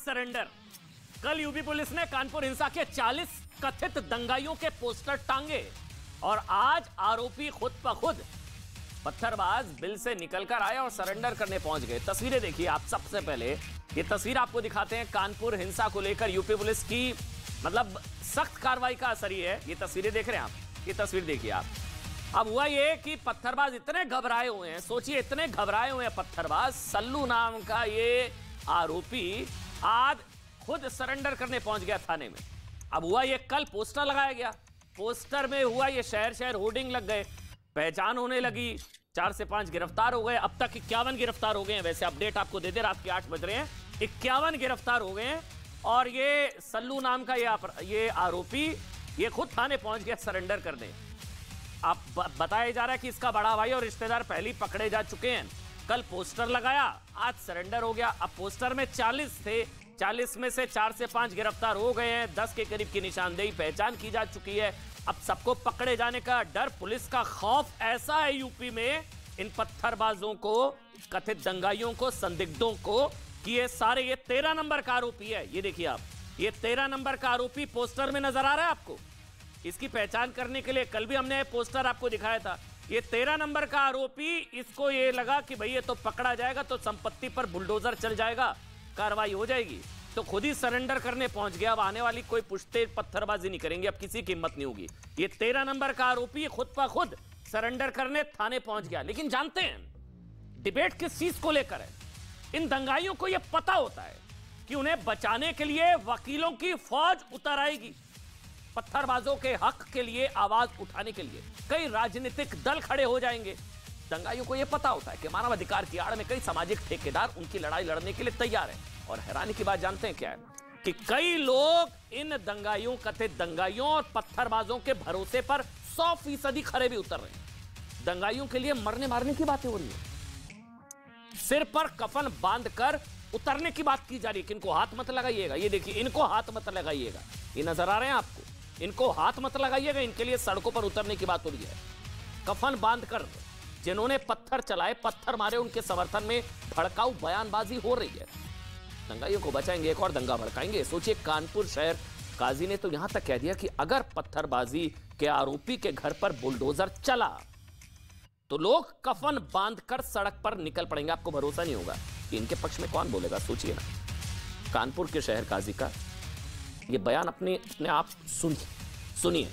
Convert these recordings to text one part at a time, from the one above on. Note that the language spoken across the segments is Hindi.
सरेंडर। कल यूपी पुलिस ने कानपुर हिंसा के 40 कथित दंगाइयों के पोस्टर टांगे और आज आरोपी खुद ब खुद पत्थरबाज बिल से निकलकर आए और सरेंडर करने पहुंच गए। तस्वीरें देखिए आप। सबसे पहले ये तस्वीर आपको दिखाते हैं कानपुर हिंसा को लेकर यूपी पुलिस की मतलब सख्त कार्रवाई का असर ही है। ये तस्वीरें देख रहे हैं आप, ये तस्वीर देखिए आप। अब हुआ ये कि पत्थरबाज इतने घबराए हुए हैं, सोचिए इतने घबराए हुए हैं पत्थरबाज, सल्लू नाम का ये आरोपी आज खुद सरेंडर करने पहुंच गया थाने में। अब हुआ ये कल पोस्टर लगाया गया, पोस्टर में हुआ ये शहर शहर होर्डिंग लग गए, पहचान होने लगी, 4 से 5 गिरफ्तार हो गए। अब तक 51 गिरफ्तार हो गए हैं। वैसे अपडेट आपको दे दे, रात के 8 बज रहे हैं, 51 गिरफ्तार हो गए हैं। और ये सल्लू नाम का ये आरोपी ये खुद थाने पहुंच गया सरेंडर करने। अब बताया जा रहा है कि इसका बड़ा भाई और रिश्तेदार पहले ही पकड़े जा चुके हैं। कल पोस्टर लगाया, आज सरेंडर हो गया। अब पोस्टर में 40 थे, 40 में से 4 से 5 गिरफ्तार हो गए हैं, 10 के करीब की निशानदेही पहचान की जा चुकी है। अब सबको पकड़े जाने का डर, पुलिस का खौफ ऐसा है यूपी में इन पत्थरबाजों को, कथित दंगाइयों को, संदिग्धों को, कि ये सारे ये 13 नंबर का आरोपी है। ये देखिए आप, ये 13 नंबर का आरोपी पोस्टर में नजर आ रहा है आपको। इसकी पहचान करने के लिए कल भी हमने पोस्टर आपको दिखाया था। ये 13 नंबर का आरोपी, इसको ये लगा कि भाई ये तो पकड़ा जाएगा तो संपत्ति पर बुलडोजर चल जाएगा, कार्रवाई हो जाएगी, तो खुद ही सरेंडर करने पहुंच गया। अब आने वाली कोई पुश्ते पत्थरबाजी नहीं करेंगे, अब किसी की हिम्मत नहीं होगी। ये 13 नंबर का आरोपी खुद ब खुद सरेंडर करने थाने पहुंच गया। लेकिन जानते हैं डिबेट किस चीज को लेकर है? इन दंगाइयों को यह पता होता है कि उन्हें बचाने के लिए वकीलों की फौज उतर आएगी। पत्थरबाजों के हक के लिए आवाज उठाने के लिए कई राजनीतिक दल खड़े हो जाएंगे। दंगाइयों को यह पता होता है कि मानव अधिकार की आड़ में कई सामाजिक ठेकेदार उनकी लड़ाई लड़ने के लिए तैयार हैं। और हैरानी की बात जानते हैं क्या है? कि कई लोग इन दंगाइयों, कथित दंगाइयों और पत्थरबाजों के भरोसे पर 100% खड़े भी उतर रहे हैं। दंगाइयों के लिए मरने मारने की बातें हो रही है, सिर पर कफन बांधकर उतरने की बात की जा रही है कि इनको हाथ मत लगाइएगा। ये देखिए, इनको हाथ मत लगाइएगा, ये नजर आ रहे हैं आपको, इनको हाथ मत लगाइएगा, इनके लिए सड़कों पर उतरने की बात हो रही है। कफन बांधकर जिन्होंने पत्थर चलाए, पत्थर मारे, उनके समर्थन में भड़काऊ बयानबाजी हो रही है। दंगाइयों को बचाएंगे, एक और दंगा भड़काएंगे। सोचिए, कानपुर शहर काजी ने तो यहां तक कह दिया कि अगर पत्थरबाजी के आरोपी के घर पर बुलडोजर चला तो लोग कफन बांधकर सड़क पर निकल पड़ेंगे। आपको भरोसा नहीं होगा कि इनके पक्ष में कौन बोलेगा। सोचिए ना, कानपुर के शहर काजी का ये बयान अपने आप सुनिए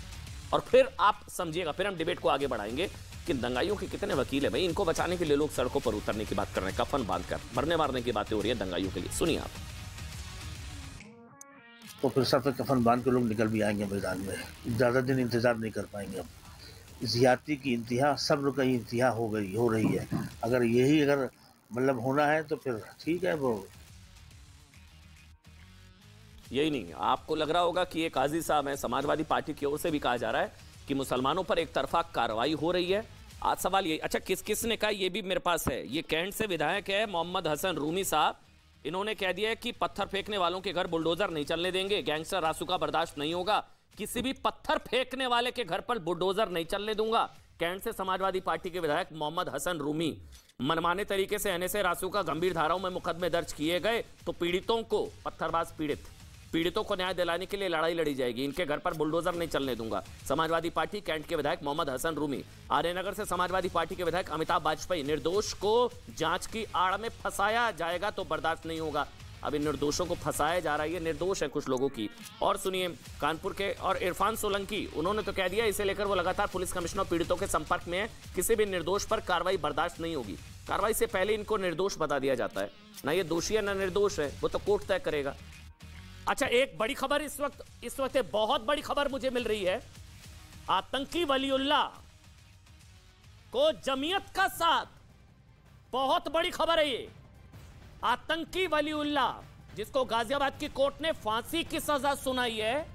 और फिर आप समझिएगा। फिर हम डिबेट को आगे बढ़ाएंगे कि दंगाइयों के कितने वकील है भाई, इनको बचाने के लिए लोग सड़कों पर उतरने की बात कर रहे हैं, कफन बांधकर मरने मारने की बातें हो रही है दंगाइयों के लिए। सुनिए आप। तो फिर सर पे कफन बांध के लोग निकल भी आएंगे मैदान में, ज्यादा दिन इंतजार नहीं कर पाएंगे। अब ज्यादती की इंतहा, सब्र का इंतहा हो रही है। अगर मतलब होना है तो फिर ठीक है। वो यही नहीं, आपको लग रहा होगा कि ये काजी साहब है, समाजवादी पार्टी की ओर से भी कहा जा रहा है कि मुसलमानों पर एक तरफा कार्रवाई हो रही है। आज सवाल ये, अच्छा किस ने कहा, ये भी मेरे पास है। ये कैंट से विधायक है मोहम्मद हसन रूमी साहब, इन्होंने कह दिया है कि पत्थर फेंकने वालों के घर बुलडोजर नहीं चलने देंगे, गैंगस्टर रासुका बर्दाश्त नहीं होगा, किसी भी पत्थर फेंकने वाले के घर पर बुलडोजर नहीं चलने दूंगा। कैंट से समाजवादी पार्टी के विधायक मोहम्मद हसन रूमी। मनमाने तरीके से एनएसए रासुका गंभीर धाराओं में मुकदमे दर्ज किए गए तो पीड़ितों को, पत्थरबाज पीड़ितों को न्याय दिलाने के लिए लड़ाई लड़ी जाएगी, इनके घर पर बुलडोजर नहीं चलने दूंगा। समाजवादी पार्टी कैंट के विधायक मोहम्मद हसन रूमी। आर्यनगर से समाजवादी पार्टी के विधायक अमिताभ बाजपेयी। निर्दोष को जांच की आड़ में फंसाया जाएगा तो बर्दाश्त नहीं होगा। अब इन निर्दोषों को फंसाया जा रहा है, ये निर्दोष है कुछ लोगों की। और सुनिए, कानपुर के और इरफान सोलंकी, उन्होंने तो कह दिया इसे लेकर वो लगातार पुलिस कमिश्नर पीड़ितों के संपर्क में है, किसी भी निर्दोष पर कार्रवाई बर्दाश्त नहीं होगी। कार्रवाई से पहले इनको निर्दोष बता दिया जाता है, ना ये दोषी है ना निर्दोष है, वो तो कोर्ट तय करेगा। अच्छा, एक बड़ी खबर इस वक्त बहुत बड़ी खबर मुझे मिल रही है। आतंकी वलीउल्लाह को जमीयत का साथ, बहुत बड़ी खबर है ये। आतंकी वलीउल्लाह, जिसको गाजियाबाद की कोर्ट ने फांसी की सजा सुनाई है,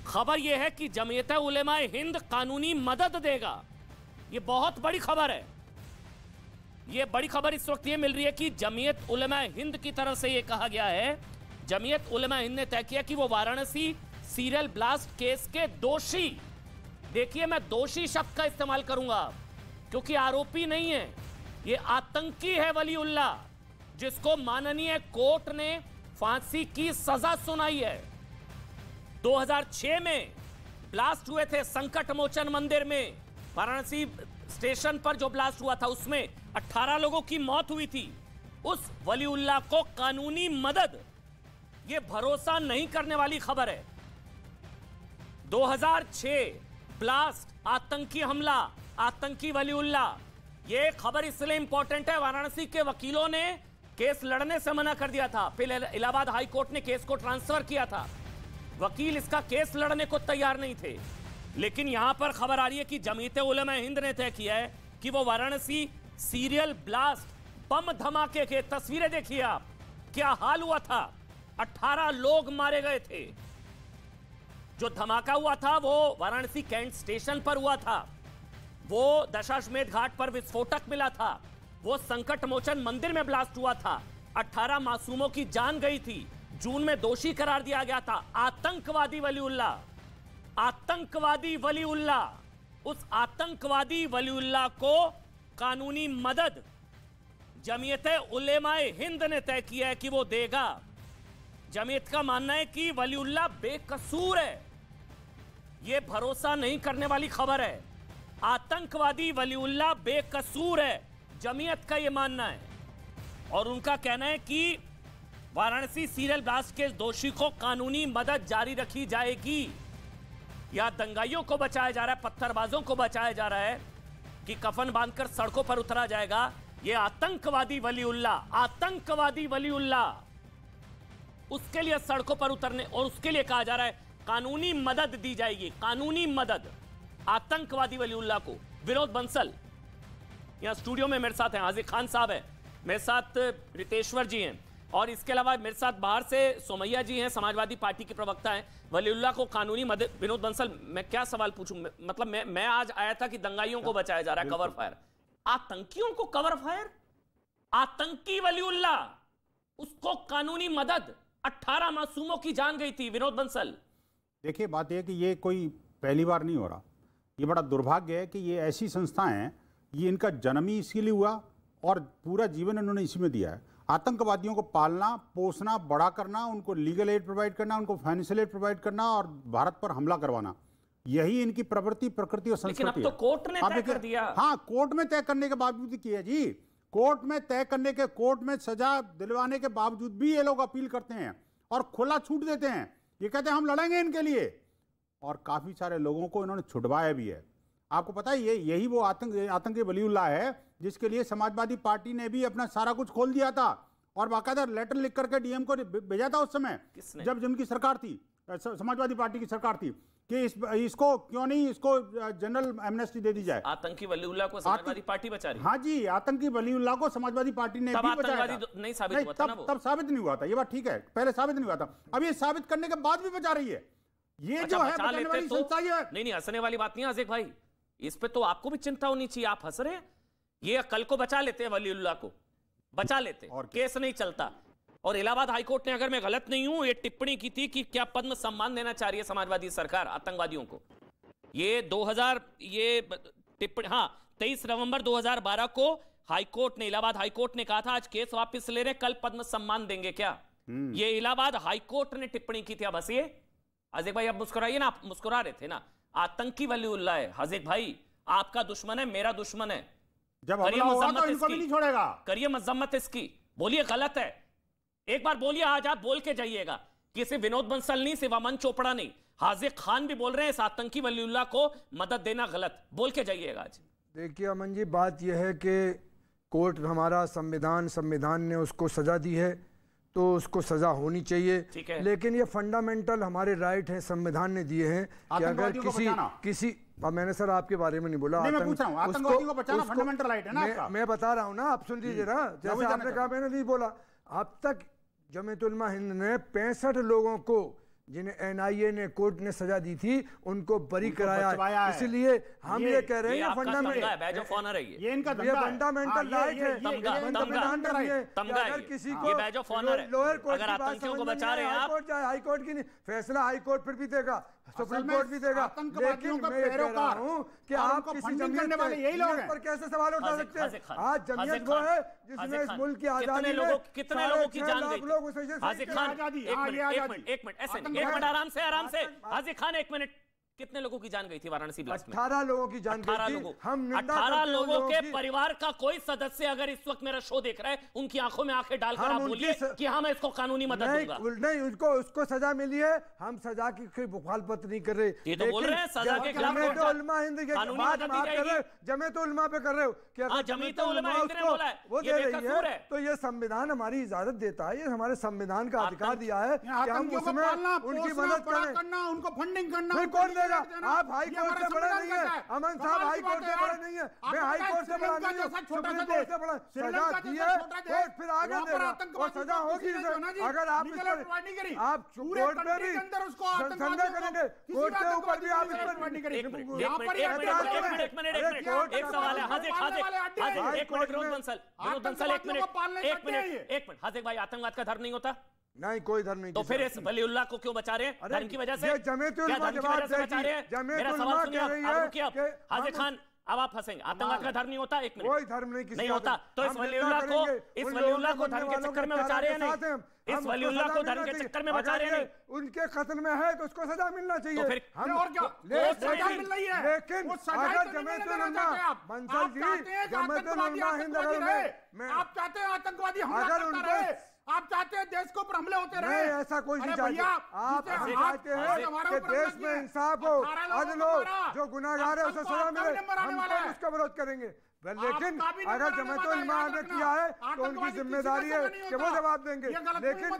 खबर यह है कि जमीयत उलेमाए हिंद कानूनी मदद देगा। यह बहुत बड़ी खबर है। यह बड़ी खबर इस वक्त यह मिल रही है कि जमीयत उलेमाए हिंद की तरफ से यह कहा गया है, जमीयत उलेमाए हिंद ने तय किया कि वो वाराणसी सीरियल ब्लास्ट केस के दोषी, देखिए मैं दोषी शब्द का इस्तेमाल करूंगा क्योंकि आरोपी नहीं है, ये आतंकी है वलीउल्लाह, जिसको माननीय कोर्ट ने फांसी की सजा सुनाई है। 2006 में ब्लास्ट हुए थे संकट मोचन मंदिर में, वाराणसी स्टेशन पर जो ब्लास्ट हुआ था उसमें 18 लोगों की मौत हुई थी। उस वलीउल्लाह को कानूनी मदद, यह भरोसा नहीं करने वाली खबर है। 2006 ब्लास्ट, आतंकी हमला, आतंकी वलीउल्लाह, यह खबर इसलिए इंपॉर्टेंट है, वाराणसी के वकीलों ने केस लड़ने से मना कर दिया था, फिर इलाहाबाद हाई कोर्ट ने केस को ट्रांसफर किया था। वकील इसका केस लड़ने को तैयार नहीं थे। लेकिन यहां पर खबर आ रही है कि जमीयत उलमा हिंद ने तय किया है कि वो वाराणसी सीरियल ब्लास्ट, बम धमाके के तस्वीरें देखिए आप, क्या हाल हुआ था। 18 लोग मारे गए थे। जो धमाका हुआ था वो वाराणसी कैंट स्टेशन पर हुआ था, वो दशाश्वमेध घाट पर विस्फोटक मिला था, वो संकट मोचन मंदिर में ब्लास्ट हुआ था। 18 मासूमों की जान गई थी। जून में दोषी करार दिया गया था आतंकवादी वलीउल्लाह, आतंकवादी वलीउल्लाह। उस आतंकवादी वलीउल्लाह को कानूनी मदद जमीयत उलेमाए हिंद ने तय किया है कि वो देगा। जमीयत का मानना है कि वलीउल्लाह बेकसूर है। यह भरोसा नहीं करने वाली खबर है। आतंकवादी वलीउल्लाह बेकसूर है, जमीयत का यह मानना है। और उनका कहना है कि वाराणसी सीरियल ब्लास्ट के दोषी को कानूनी मदद जारी रखी जाएगी। या दंगाइयों को बचाया जा रहा है, पत्थरबाजों को बचाया जा रहा है कि कफन बांधकर सड़कों पर उतरा जाएगा। यह आतंकवादी वलीउल्लाह, आतंकवादी वलीउल्लाह, उसके लिए सड़कों पर उतरने और उसके लिए कहा जा रहा है कानूनी मदद दी जाएगी, कानूनी मदद आतंकवादी वलीउल्लाह को। विनोद बंसल यहां स्टूडियो में मेरे साथ हैं, हाजिर खान साहब है मेरे साथ, रितेश्वर जी हैं, और इसके अलावा मेरे साथ बाहर से सोमैया जी हैं, समाजवादी पार्टी के प्रवक्ता हैं। वलीउल्लाह को कानूनी मदद, विनोद बंसल मैं क्या सवाल पूछूं, मतलब मैं आज आया था कि दंगाइयों को बचाया जा रहा है, कवर फायर, आतंकियों को कवर फायर, आतंकी वलीउल्लाह, उसको कानूनी मदद, 18 मासूमों की जान गई थी। विनोद बंसल, देखिए बात यह कि ये कोई पहली बार नहीं हो रहा, ये बड़ा दुर्भाग्य है कि ये ऐसी संस्थाएं हैं, ये इनका जन्म ही इसीलिए हुआ और पूरा जीवन इन्होंने इसी में दिया है। आतंकवादियों को पालना, पोसना, बड़ा करना, उनको लीगल एड प्रोवाइड करना, उनको फाइनेंशियल एड प्रोवाइड करना और भारत पर हमला करवाना, यही इनकी प्रवृत्ति, प्रकृति और संस्कृति है। लेकिन अब तो कोर्ट ने तय कर दिया। हाँ, कोर्ट में तय करने के बावजूद किया जी, कोर्ट में तय करने के, कोर्ट में सजा दिलवाने के बावजूद भी ये लोग अपील करते हैं और खुला छूट देते हैं। ये कहते हैं हम लड़ेंगे इनके लिए, और काफी सारे लोगों को इन्होंने छुड़वाया भी है। आपको पता है यही वो आतंकी वलीउल्लाह है जिसके लिए समाजवादी पार्टी ने भी अपना सारा कुछ खोल दिया था और बाकायदा लेटर लिख करके डीएम को भेजा था उस समय, जब जिनकी सरकार थी, समाजवादी पार्टी की सरकार थी, कि इसको क्यों नहीं, इसको जनरल एमनेस्टी दे दी जाए। आतंकी वलीउल्लाह को समाजवादी पार्टी बचा रही है। हाँ जी, आतंकी वलीउल्लाह को समाजवादी पार्टी ने भी बचाया था। नहीं साबित हुआ था ना वो। तब साबित नहीं हुआ था, ये बात ठीक है, पहले साबित नहीं हुआ था, अब ये साबित करने के बाद भी बचा रही है। ये जो है बचाने वाली संस्था ही है। नहीं, हंसने वाली बात नहीं है आज़िक भाई, इस पे तो आपको भी चिंता होनी चाहिए। आप हंस रहे हैं, ये कल को बचा लेते हैं, वलीउल्लाह को बचा लेते और केस नहीं चलता। और इलाहाबाद हाईकोर्ट ने, अगर मैं गलत नहीं हूं, ये टिप्पणी की थी कि क्या पद्म सम्मान देना चाह रही है समाजवादी सरकार आतंकवादियों को। ये 2000 ये टिप्पणी, हाँ 23 नवंबर 2012 को हाईकोर्ट ने, इलाहाबाद हाईकोर्ट ने कहा था आज केस वापस ले रहे, कल पद्म सम्मान देंगे क्या। ये इलाहाबाद हाईकोर्ट ने टिप्पणी की थी। अब हंसिए हाजिक भाई, अब मुस्कुराइए ना, आप मुस्कुरा रहे थे ना। आतंकी वलीउल्लाह है हाजिक भाई, आपका दुश्मन है, मेरा दुश्मन है। जब हमला होगा तो इनको भी नहीं छोड़ेगा। करिए मजम्मत इसकी, बोलिए गलत है, एक बार बोलिए, आज आप बोल के जाइएगा कि सिर्फ विनोद बंसल नहीं, सिर्फ अमन चोपड़ा नहीं, हाजिक खान भी बोल रहे हैं इस आतंकी वलीउल्लाह को मदद देना गलत, बोल के जाइएगा आज। देखिए अमन जी, बात यह है कि कोर्ट हमारा संविधान ने उसको सजा दी है तो उसको सजा होनी चाहिए, लेकिन ये फंडामेंटल हमारे राइट हैं, संविधान ने दिए हैं कि अगर किसी अब मैंने सर आपके बारे में नहीं बोला, मैं पूछ रहा हूं, आतंकवादियों को बचाना फंडामेंटल राइट है ना आपका। मैं बता रहा हूं ना, आप सुन लीजिए ना, जैसे आपने कहा मैंने नहीं बोला। अब तक जमीयत उलमा हिंद ने 65 लोगों को जिन्हें एनआईए ने कोर्ट ने सजा दी थी उनको बरी कराया है। इसलिए हम ये कह रहे हैं फंडामेंटल बैज ऑफ ऑनर है ये इनका फंडामेंटल राइट है। अगर किसी को बैज ऑफ ऑनर है, लोअर कोर्ट अगर आतंकियों को बचा रहे हैं आप, हाई कोर्ट की नहीं, फैसला हाई कोर्ट फिर भी देगा, सुप्रीम कोर्ट भी देगा, लेकिन मैं ये कह रहा हूँ कि आप किसी जमीयत पर कैसे सवाल उठा सकते हैं? आज जमीयत वो है जिसने इस मुल्क की आजादी में कितने लोगों की जान गई? हाजिर खान एक मिनट आराम से हाजिर खान एक मिनट, कितने लोगों की जान गई थी वाराणसी ब्लास्ट में? 18 लोगों की जान गई थी। हम 18 लोगों के परिवार का कोई सदस्य अगर इस वक्त मेरा शो देख रहा है, उनकी आंखों में आंखें डालकर आप बोलिए कि हाँ मैं इसको कानूनी मदद दूंगा। नहीं, उसको सजा मिली है, हम सजा की कोई मुखालफत नहीं कर रहे। ये तो बोल रहे हैं सजा के खिलाफ जमीयत उलमा हिंद की बात आप कर रहे हो, जमीयत उलमा पे कर रहे हो कि अगर जमीयत उलमा हिंद ने बोला है वो दे रही है तो ये संविधान हमारी इजाजत देता है, ये हमारे संविधान का अधिकार दिया है कि हम उसमें उनकी मदद करें, उनको फंडिंग करना। कौन देगा? आप हाई कोर्ट से बड़े नहीं है, अमन साहब हाई कोर्ट से बड़े नहीं है, मैं हाई कोर्ट से बड़ा नहीं हूं, सुप्रीम कोर्ट से बड़ा। सजा दी है कोर्ट, फिर आगे देगा और सजा होगी। अगर आप इस पर आप कोर्ट में भी संदेह करेंगे, कोर्ट के ऊपर भी आप इस पर एक सवाल है हाजिर एक मिनट विनोद बंसल एक मिनट हाजिर भाई, आतंकवाद का धर्म नहीं होता? नहीं, कोई धर्म नहीं। तो फिर इस वलीउल्लाह को क्यों बचा रहे हैं? धर्म की वजह से? जमीयत उलमा जवाब देगी। मेरा सवाल सुनिए हाजिर खान, अब आप फंसेंगे। आतंकवाद का धर्म नहीं होता? एक मिनट, कोई धर्म नहीं होता। तो इस वलीउल्लाह को धर्म के चक्कर में बचा रहे हैं नहीं? इस वलीउल्लाह को धर्म के चक्कर में बचा रहे हैं नहीं? उनके कत्ल में है तो उसको सजा मिलना चाहिए। तो फिर हम और क्या सजा मिल रही है? लेकिन अगर जमीयत उलमा बंसल जी, जमीयत उलमा हिंद में आप चाहते हैं आतंकवादी हमला करता रहे, आप चाहते हैं देश के ऊपर हमले होते रहे? नहीं, ऐसा कोई नहीं चाहते। आप चाहते हैं कि देश में इंसाफ हो, अदल हो, जो गुनाहगार है उसे सजा मिले, हम तो उसका विरोध करेंगे। लेकिन अगर जमीयत उलमा ने किया है तो उनकी जिम्मेदारी है कि वो जवाब देंगे। लेकिन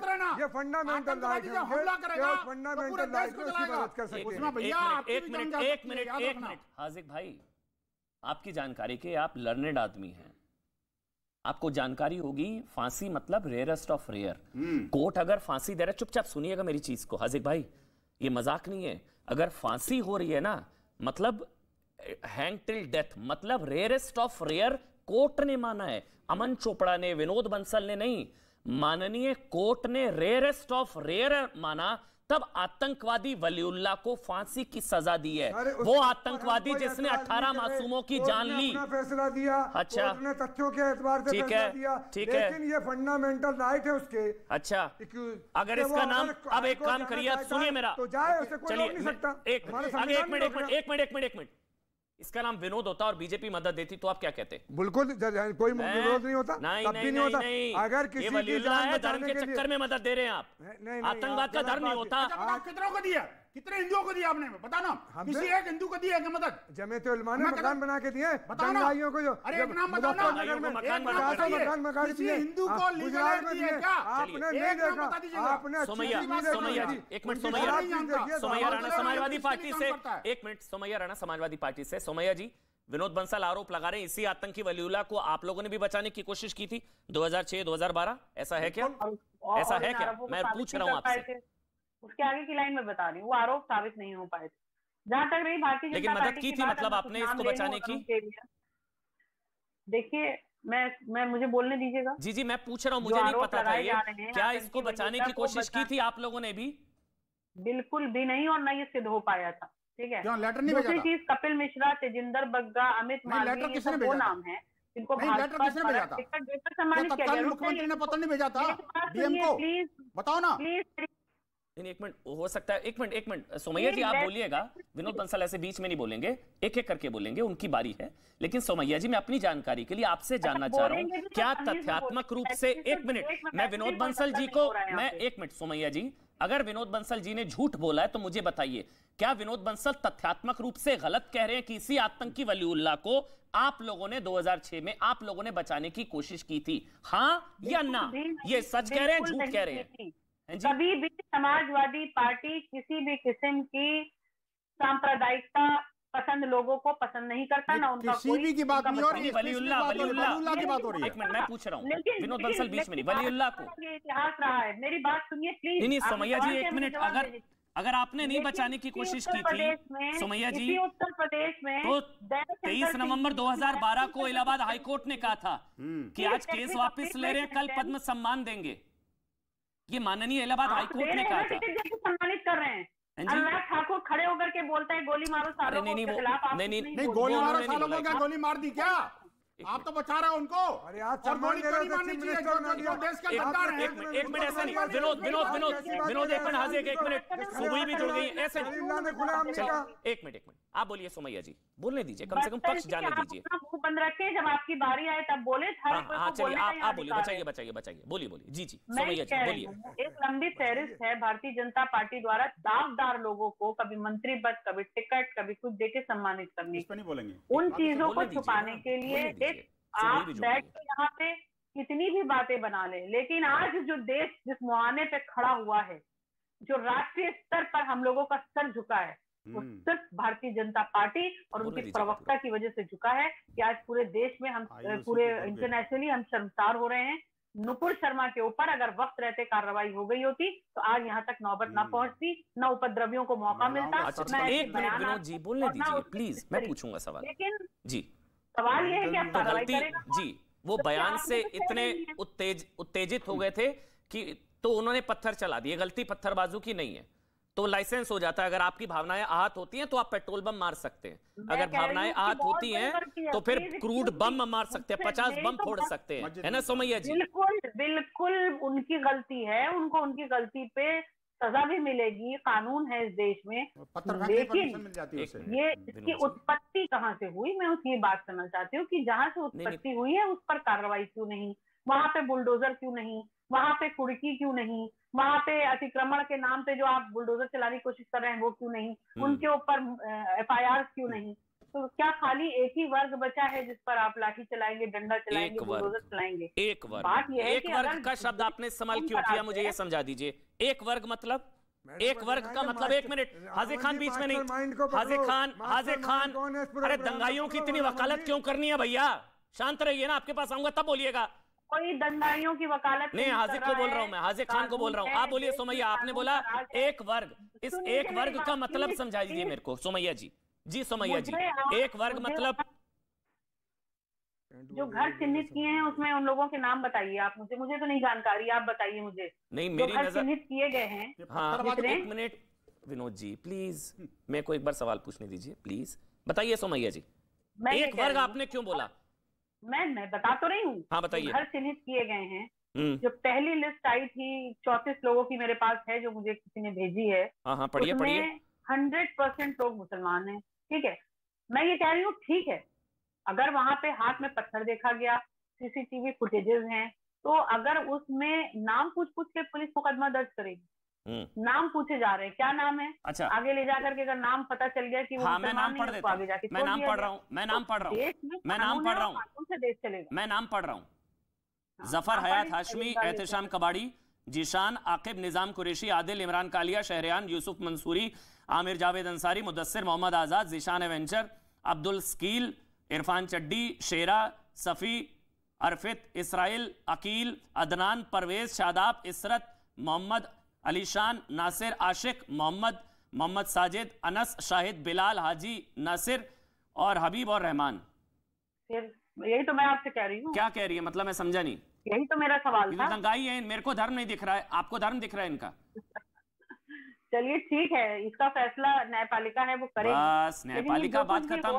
ये फंडामेंटल राइट है, फंडामेंटल राइट को उसकी मदद कर सकते हैं। एक मिनट हाजिक भाई, आपकी जानकारी के आप लर्नेड आदमी हैं, आपको जानकारी होगी फांसी मतलब रेयरेस्ट ऑफ रेयर। कोर्ट अगर फांसी दे रहा है, चुपचाप सुनिएगा मेरी चीज को हाजिक भाई, ये मजाक नहीं है। अगर फांसी हो रही है ना, मतलब हैंग टिल डेथ, मतलब रेयरेस्ट ऑफ रेयर कोर्ट ने माना है। अमन चोपड़ा ने, विनोद बंसल ने नहीं, माननीय कोर्ट ने रेयरेस्ट ऑफ रेयर माना, तब आतंकवादी वलीउल्लाह को फांसी की सजा दी है। वो आतंकवादी जिसने 18 मासूमों की जान ली। फैसला दिया, अच्छा, ने तथ्यों के एतबार से फैसला दिया, ठीक है, लेकिन ये फंडामेंट राइट है उसके। अच्छा, अगर इसका नाम, अब एक काम करिए, आप सुनिए मेरा, तो जाए, उसे कोई रोक नहीं सकता। एक मिनट, इसका नाम विनोद होता और बीजेपी मदद देती तो आप क्या कहते? बिल्कुल कोई विरोध नहीं होता, कभी नहीं होता। अगर किसी की जान धर्म के चक्कर में मदद दे रहे हैं आप, आतंकवाद का धर्म नहीं होता। कितनों को दिया, कितने हिंदुओं को दिया आपने? बताना, किसी एक हिंदू को दिया क्या मदद? जमीयत उलमा ने मकान बना के दिए दंगाइयों को। अरे एक नाम बताओ ना, मकान किसी हिंदू को लीगल दिए क्या? आपने नहीं देखा, आपने सोमैया जी, एक मिनट, सोमैया राणा समाजवादी पार्टी से, एक मिनट, सोमैया राणा समाजवादी पार्टी से। सोमैया जी, विनोद बंसल आरोप लगा रहे हैं इसी आतंकी वलीउल्लाह को आप लोगों ने भी बचाने की कोशिश की थी 2006-2012, ऐसा है क्या? ऐसा है क्या? मैं पूछ रहा हूं आपसे। उसके आगे की लाइन में बता रही हूँ, वो आरोप साबित नहीं हो पाए थे। जहां तक रही भारतीय जनता पार्टी, मदद की थी, मतलब आपने इसको बचाने की? देखिए, मैं मुझे बोलने दीजिएगा। जी, मैं पूछ रहा हूँ, मुझे नहीं पता था ये, क्या इसको बचाने की कोशिश की थी आप लोगों ने भी? बिल्कुल भी नहीं, और न ये सिद्ध हो पाया था। ठीक है, लेटर नहीं भेजा था? दूसरी चीज, कपिल मिश्रा, तेजिंदर बग्गा, अमित मालवीय, वो नाम है जिनको लेटर किसने भेजा था? मुख्यमंत्री ने पत्र नहीं भेजा था डीएम को? प्लीज बताओ ना। प्लीज एक मिनट, हो सकता है, एक मिनट सोमैया जी, आप बोलिएगा, विनोद बंसल ऐसे बीच में नहीं बोलेंगे, एक एक करके बोलेंगे, उनकी बारी है। लेकिन सोमैया जी, मैं अपनी जानकारी के लिए आपसे जानना चाह रहा हूं, क्या तथ्यात्मक रूप से, एक मिनट, मैं विनोद बंसल जी को, मैं एक मिनट, सोमैया जी, अगर विनोद बंसल जी ने झूठ बोला है तो मुझे बताइए, क्या विनोद बंसल तथ्यात्मक रूप से गलत कह रहे हैं कि इसी आतंकी वलीउल्लाह को आप लोगों ने 2006 में आप लोगों ने बचाने की कोशिश की थी? हाँ या ना? ये सच कह रहे हैं, झूठ कह रहे हैं? कभी भी समाजवादी पार्टी किसी भी किस्म की सांप्रदायिकता पसंद लोगों को पसंद नहीं करता, ना उनका किसी भी की बात नहीं हो रही, वलीउल्लाह की बात हो रही है। एक मिनट, मैं पूछ रहा हूँ, विनोद बंसल बीच में नहीं, वलीउल्लाह को, इतिहास रहा है, मेरी बात सुनिए प्लीज। नहीं सोमैया जी, एक मिनट, अगर अगर आपने नहीं बचाने की कोशिश की थी सुमैया जी, उत्तर प्रदेश में तो 23 नवंबर 2012 को इलाहाबाद हाईकोर्ट ने कहा था कि आज केस वापस ले रहे हैं, कल पद्म सम्मान देंगे। ये माननीय इलाहाबाद हाईकोर्ट ने कहा था। सम्मानित कर रहे हैं। अनुराग ठाकुर खड़े होकर के बोलते हैं गोली मारो सालों के खिलाफ। नहीं गोली मारो सालों को, क्या गोली मार दी क्या? आप तो बचा रहे हो उनको। अरे आप सम्मान दे रहे हो माननी चाहिए जो देश का गद्दार है। एक मिनट ऐसा नहीं, विनोद विनोद विनोद विनोद एक मिनट हाजिर, एक मिनट सुबह भी जुड़ गई ऐसे। एक मिनट आप बोलिए सुमैया जी, बोलने दीजिए, कम से कम पक्ष जाने दीजिए। मुंह बंद रखे, जब आपकी बारी आए तब बोले। हाँ चलिए आप बोलिए, बचाइए बोलिए जी सुमैया जी बोलिए। एक लंबी फहरिस्त है भारतीय जनता पार्टी द्वारा दावदार लोगों को कभी मंत्री पद, कभी टिकट, कभी कुछ देके सम्मानित करने। इस पर नहीं बोलेंगे। उन चीजों को छुपाने के लिए आप बैठ के यहाँ पे कितनी भी बातें बना ले, लेकिन आज जो देश जिस मुहाने पे खड़ा हुआ है, जो राष्ट्रीय स्तर पर हम लोगों का सर झुका है, वो सिर्फ भारतीय जनता पार्टी और उनकी प्रवक्ता की वजह से झुका है कि आज पूरे देश में हम पूरे इंटरनेशनली हम शर्मसार हो रहे हैं। नुपुर शर्मा के ऊपर अगर वक्त रहते कार्रवाई हो गई होती तो आज यहाँ तक नौबत ना पहुंचती, न उपद्रवियों को मौका मिलता। एक मिनट विनोद जी बोलने दीजिए प्लीज, मैं पूछूंगा सवाल। लेकिन जी सवाल ये है कि आप कार्रवाई करेगा जी, वो बयान से इतने उत्तेजित हो गए थे कि तो उन्होंने पत्थर चला दिए। गलती पत्थरबाजों की नहीं है, तो लाइसेंस हो जाता है। अगर आपकी भावनाएं आहत होती हैं तो आप पेट्रोल बम मार सकते हैं, अगर भावनाएं आहत होती हैं तो फिर क्रूड बम मार सकते हैं, 50 बम फोड़ सकते हैं, है ना सुमैया जी? बिल्कुल उनकी गलती है, उनको उनकी गलती पे सजा भी मिलेगी, कानून है इस देश में। लेकिन ये इसकी उत्पत्ति कहाँ से हुई, मैं उसकी बात करना चाहती हूँ कि जहाँ से उत्पत्ति हुई है उस पर कार्रवाई क्यों नहीं, वहां पे बुलडोजर क्यों नहीं, वहां पे कुर्की क्यों नहीं, वहां पे अतिक्रमण के नाम पे जो आप बुलडोजर चलाने की कोशिश कर रहे हैं वो क्यों नहीं, उनके ऊपर FIR क्यों नहीं? तो क्या खाली एक ही वर्ग बचा है जिस पर आप लाठी चलाएंगे, डंडा चलाएंगे, बुलडोजर चलाएंगे? एक वर्ग का शब्द आपने इस्तेमाल क्यों किया, मुझे ये समझा दीजिए। एक वर्ग मतलब, एक वर्ग का मतलब, एक मिनट हाजिर खान बीच में नहीं, हाजिर खान अरे दंगाइयों की इतनी वकालत क्यों करनी है भैया? शांत रहिए ना, आपके पास आऊंगा तब बोलिएगा। कोई दंगाइयों की वकालत नहीं, हाजिर को बोल रहा हूं मैं, हाजिर खान को बोल रहा हूं। आप बोलिए सुमैया, आपने बोला एक वर्ग, इस एक वर्ग का मतलब समझा दीजिए मेरे को सुमैया जी। जी सुमैया जी, एक वर्ग मतलब जो घर चिन्हित किए हैं उसमें उन लोगों के नाम बताइए आप मुझे तो नहीं जानकारी, आप बताइए मुझे। नहीं मेरी नजर चिन्हित किए गए हैं। हाँ एक मिनट विनोद जी प्लीज, मेरे को एक बार सवाल पूछने दीजिए प्लीज। बताइए सुमैया जी, एक वर्ग आपने क्यों बोला? मैं बता तो रही हूँ। हाँ बताइए। घर चिन्हित किए गए हैं, जो पहली लिस्ट आई थी 34 लोगों की मेरे पास है, जो मुझे किसी ने भेजी है। हाँ पढ़िए पढ़िए। 100% लोग मुसलमान हैं, ठीक है। मैं ये कह रही हूँ ठीक है, अगर वहां पे हाथ में पत्थर देखा गया, CCTV फुटेजेस हैं, तो अगर उसमें नाम पूछ के पुलिस मुकदमा दर्ज करेगी। नाम पूछे जा रहे हैं, क्या नाम है? अच्छा, आगे ले जाकर के अगर नाम पता चल गया कि वो हाँ, मैं नाम पढ़ देता हूं, मैं नाम पढ़ रहा हूँ, मैं नाम पढ़ रहा हूँ, देश चलेगा। मैं नाम पढ़ रहा हूँ। जफर हयात हाशमी, एहतशाम कबाड़ी, जीशान, आकिब निजाम कुरैशी, आदिल इमरान कालिया, शहरियान, यूसुफ मंसूरी, आमिर जावेद अंसारी, मुदस्सिर मोहम्मद आजाद, जीशान एवेंचर, अब्दुल स्कील, इरफान चड्डी, शेरा, सफ़ी, अरफित, इसराइल, अकील, अदनान, परवेज, शादाब, इसरत, मोहम्मद अलीशान, नासिर, आशिक, मोहम्मद साजिद, अनस, शाहिद, बिलाल, हाजी, नासिर और हबीब और रहमान। यही तो मैं आपसे कह रही हूँ। क्या कह रही है मतलब, मैं समझा नहीं। यही तो मेरा सवाल था। दंगाई है, मेरे को धर्म नहीं दिख रहा है, आपको धर्म दिख रहा है इनका। चलिए ठीक है, इसका फैसला न्यायपालिका है, वो करेगी। बस न्यायपालिका बात खत्म।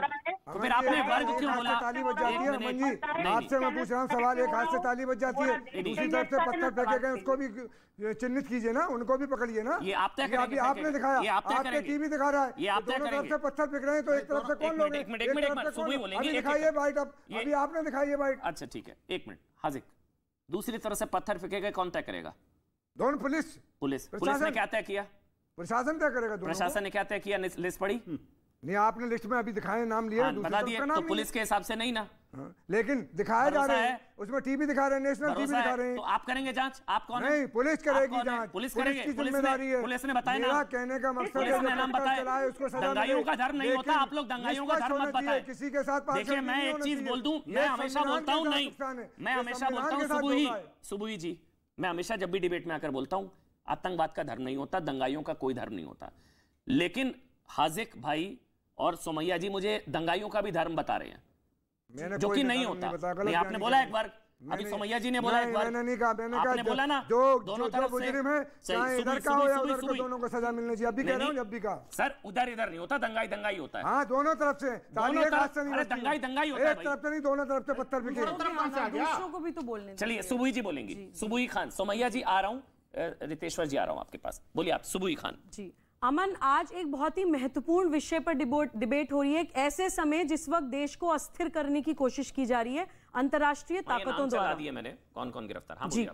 तो फिर आपने वर्ग क्यों बोला? ताली बज जाती है अमन जी, आपसे मैं पूछ रहा हूँ सवाल, एक हाथ से ताली बज जाती है, दूसरी तरफ से पत्थर फेंके गए, उसको भी चिन्हित कीजिए ना, उनको भी पकड़िए ना। ये आप तय करेंगे, आपने दिखाया, आपके टीवी दिखा रहा है, ये आप तय करेंगे। से पत्थर फेंक रहे हैं तो एक तरफ से कौन लोग? एक मिनट सुबह बोलेंगे, दिखाइए बाइट, अभी आपने दिखाई है बाइट। अच्छा ठीक है, एक मिनट हाजिर, दूसरी तरफ से पत्थर फेंकेगा कौन तय करेगा? दोनों पुलिस ने क्या तय किया? प्रशासन तय करेगा। प्रशासन ने क्या तय किया? लिस्ट पढ़ी नहीं, आपने लिस्ट में अभी दिखाए, नाम लिए, बता दिए, तो पुलिस के हिसाब से नहीं ना। लेकिन दिखाया जा रहा है, उसमें टीवी दिखा रहे हैं, नेशनल टीवी दिखा रहे हैं। तो आप करेंगे जांच? आप कौन? नहीं, पुलिस करेगी जांच, पुलिस करेगी, की जिम्मेदारी है। पुलिस ने बताया ना, कहने का मकसद है नाम बताया, उसको सजा दंगाइयों का धर्म नहीं होता, आप लोग दंगाइयों का धर्म मत बताएं। किसी के साथ देखिए, मैं एक चीज बोल दूं, मैं हमेशा बोलता हूं, नहीं मैं हमेशा बोलता हूं, सुबुही जी, मैं हमेशा जब भी डिबेट में आकर बोलता हूं, आतंकवाद का धर्म नहीं होता, दंगाइयों का कोई धर्म नहीं होता। लेकिन हाजिक भाई और सुमैया जी मुझे दंगाइयों का भी धर्म बता रहे हैं, जो कि नहीं होता। नहीं, आपने बोला एक बार, अभी सुमैया जी ने बोला एक बार, मैंने नहीं कहा, मैंने कहा बोला ना जो दोनों तरफ से मुजरिम है, चाहे इधर का हो या उधर का, दोनों को सजा मिलनी चाहिए। अभी कह रहा हूं, जब भी कहा सर उधर इधर नहीं होता, दंगाई दंगाई होता है। हाँ, दोनों तरफ से, दोनों तरफ, अरे दंगाई दंगाई होता है, एक तरफ से नहीं, दोनों तरफ से पत्थर बिके। दूसरों को भी तो बोलने दीजिए। चलिए सुबुई जी बोलेंगी, सुबुई खान। सुमैया जी आ रहा हूं, रितेश्वर जी आ रहा हूं आपके पास, बोलिए आप। सुबुई खान जी। अमन, आज एक बहुत ही महत्वपूर्ण विषय पर डिबेट हो रही है, एक ऐसे समय जिस वक्त देश को अस्थिर करने की कोशिश की जा रही है अंतर्राष्ट्रीय ताकतों द्वारा। दिए मैंने कौन कौन गिरफ्तार। हाँ, जी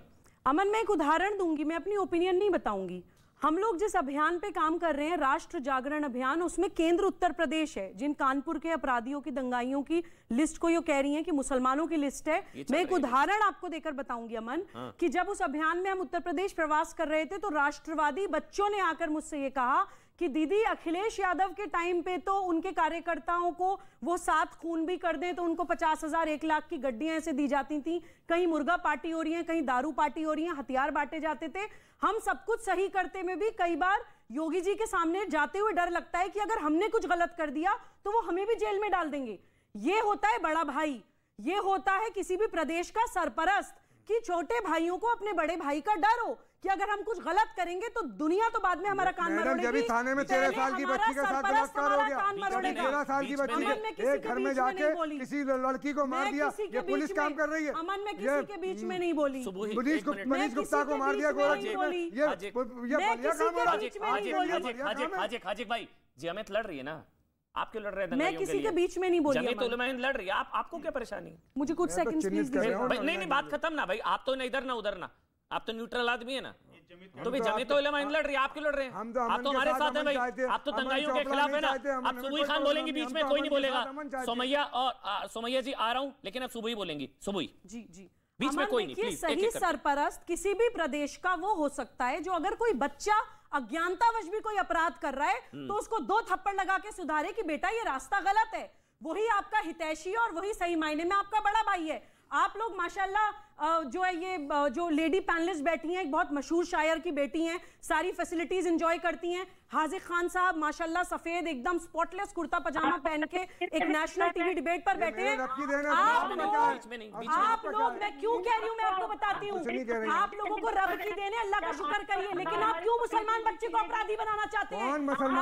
अमन, मैं एक उदाहरण दूंगी, मैं अपनी ओपिनियन नहीं बताऊंगी। हम लोग जिस अभियान पे काम कर रहे हैं, राष्ट्र जागरण अभियान, उसमें केंद्र उत्तर प्रदेश है। जिन कानपुर के अपराधियों की, दंगाइयों की लिस्ट को ये कह रही हैं कि मुसलमानों की लिस्ट है। मैं एक उदाहरण आपको देकर बताऊंगी अमन, कि जब उस अभियान में हम उत्तर प्रदेश प्रवास कर रहे थे तो राष्ट्रवादी बच्चों ने आकर मुझसे ये कहा कि दीदी, अखिलेश यादव के टाइम पे तो उनके कार्यकर्ताओं को वो 7 खून भी कर दें तो उनको 50,000 1 लाख की गड्डियां ऐसे दी जाती थी, कहीं मुर्गा पार्टी हो रही है, कहीं दारू पार्टी हो रही है, हथियार बांटे जाते थे। हम सब कुछ सही करते में भी कई बार योगी जी के सामने जाते हुए डर लगता है कि अगर हमने कुछ गलत कर दिया तो वो हमें भी जेल में डाल देंगे। ये होता है बड़ा भाई, ये होता है किसी भी प्रदेश का सरपरस्त, कि छोटे भाइयों को अपने बड़े भाई का डर हो कि अगर हम कुछ गलत करेंगे तो दुनिया तो बाद में हमारा कान मरोड़ेगी। जब थाने में 13 साल की बच्ची के साथ बलात्कार हो गया, 13 साल की बच्ची एक घर में जाके किसी लड़की को मार दिया, ये पुलिस काम कर रही है। अमन, मैं किसी के बीच में नहीं बोली। मनीष गुप्ता को मार दिया गोरखपुर में, ये बढ़िया काम हो रहा है। हाजिक भाई जी, अमित लड़ रही है ना, आप क्यों लड़ रहे हैं? मैं किसी के बीच में नहीं बोली। जमीयत उलमा हिंद लड़ रही है, आपको क्या परेशानी? मुझे कुछ सेकंड्स प्लीज दीजिए। नहीं, बात खत्म ना भाई, आप तो ना इधर ना उधर ना, आप तो न्यूट्रल आदमी है ना। तो भी जमीयत उलमा हिंद लड़ रही है, आप क्यों लड़ रहे हैं? आप तो हमारे साथ हैं भाई, आप तो दंगाइयों के खिलाफ है ना। आप सुबुई खान बोलेंगी, बीच में कोई नहीं बोलेगा। सुमैया और सुमैया जी आ रहा हूं, लेकिन अब सुबुई बोलेंगी। सुबुई जी जी, बीच में कोई नहीं, प्लीज। सही सरपरस्त किसी भी प्रदेश का वो हो सकता है जो अगर कोई बच्चा अज्ञानतावश भी कोई अपराध कर रहा है तो उसको 2 थप्पड़ लगा के सुधारे कि बेटा ये रास्ता गलत है। वही आपका हितैषी और वही सही मायने में आपका बड़ा भाई है। आप लोग माशाल्लाह जो है ये जो लेडी पैनलिस्ट बैठी हैं, एक बहुत मशहूर शायर की बेटी हैं, सारी फैसिलिटीज एंजॉय करती हैं। हाजिक खान साहब माशाल्लाह सफेद एकदम स्पॉटलेस कुर्ता पजामा पहन के एक नेशनल टीवी डिबेट पर बैठे हैं। आप लोग, मैं क्यों कह रही हूँ, मैं आपको बताती हूँ। आप लोगों को रब की देने, अल्लाह का शुक्र करिए, लेकिन आप क्यों मुसलमान बच्चे को अपराधी बनाना चाहते हैं?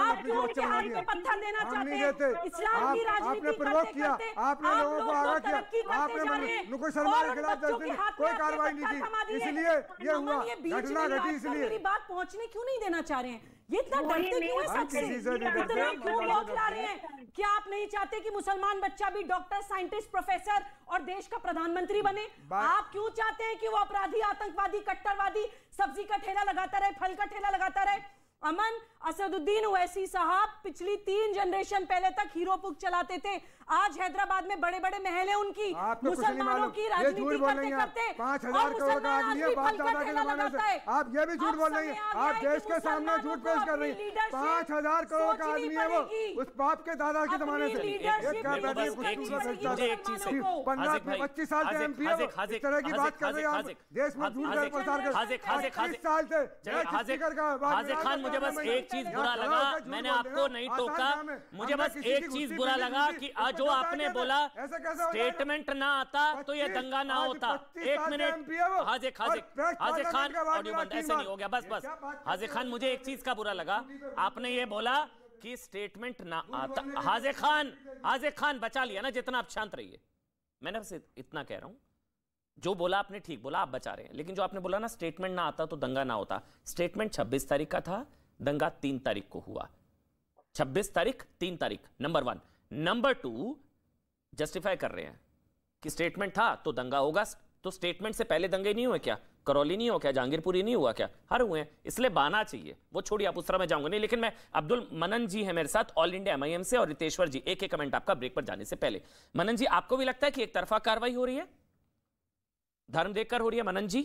आप क्यों उनके हाथ में पत्थर देना चाहते हैं? इस्लाम की राजनीति करते करते आप लोगों को तरक्की करते जा रहे हैं और बच्चों के हाथ में कार्रवाई नहीं की, इसलिए ये हुआ, घटना घटी। इसलिए मेरी बात पहुंचने क्यों नहीं देना चाह रहे हैं? ये इतना डरते क्यों है सच से? इतना क्यों बौखला रहे हैं? क्या आप नहीं चाहते कि मुसलमान बच्चा भी डॉक्टर, साइंटिस्ट, प्रोफेसर और देश का प्रधानमंत्री बने? आप क्यों चाहते हैं कि वो अपराधी, आतंकवादी, कट्टरवादी सब्जी का ठेला लगाता रहे, फल का ठेला लगाता रहे? अमन, असदुद्दीन ओवैसी साहब पिछली 3 जनरेशन पहले तक हीरोपुर चलाते थे। आज हैदराबाद में बड़े बड़े महल है उनकी। मुसलमानों की राजनीति करते करते 5,000 करोड़ का आदमी है, बाप दादा के जमाने से। आप ये भी झूठ बोल रही हैं, आप देश के सामने झूठ पेश कर रही हैं। 5,000 करोड़ का आदमी है वो, उस बाप के दादा के जमाने से। 15-25 साल से एमपी है, इस तरह की बात कर रहे हैं आप, देश में झूठ का प्रचार कर। 25 साल से मुझे बस एक चीज बुरा लगा, मैंने आपको नहीं टोका, मुझे बस एक चीज बुरा लगा कि जो आपने बोला स्टेटमेंट ना आता तो ये दंगा ना होता। 1 मिनट, हाजिक खान ऑडियो बंद, ऐसे नहीं हो गया, बस हाजिक खान, मुझे एक चीज का बुरा लगा, आपने ये बोला कि स्टेटमेंट ना आता। हाजिक खान बचा लिया ना जितना, आप शांत रहिए। मैंने बस इतना कह रहा हूं, जो बोला आपने ठीक बोला, आप बचा रहे हैं, लेकिन जो आपने बोला ना स्टेटमेंट ना आता तो दंगा ना होता, स्टेटमेंट 26 तारीख का था, दंगा 3 तारीख को हुआ। 26 तारीख 3 तारीख, नंबर 1। नंबर 2, जस्टिफाई कर रहे हैं कि स्टेटमेंट था तो दंगा होगा, तो स्टेटमेंट से पहले दंगे नहीं हुए क्या? करौली नहीं हुआ क्या? जहांगीरपुरी नहीं हुआ क्या? हर हुए हैं, इसलिए बाना चाहिए। वो छोड़िए, आप उस तरह में जाऊंगा नहीं, लेकिन मैं अब्दुल मनन जी है मेरे साथ ऑल इंडिया MIM से, और रितेश्वर जी, एक कमेंट आपका ब्रेक पर जाने से पहले। मनन जी, आपको भी लगता है कि एक तरफा कार्रवाई हो रही है, धर्म देखकर हो रही है? मनन जी,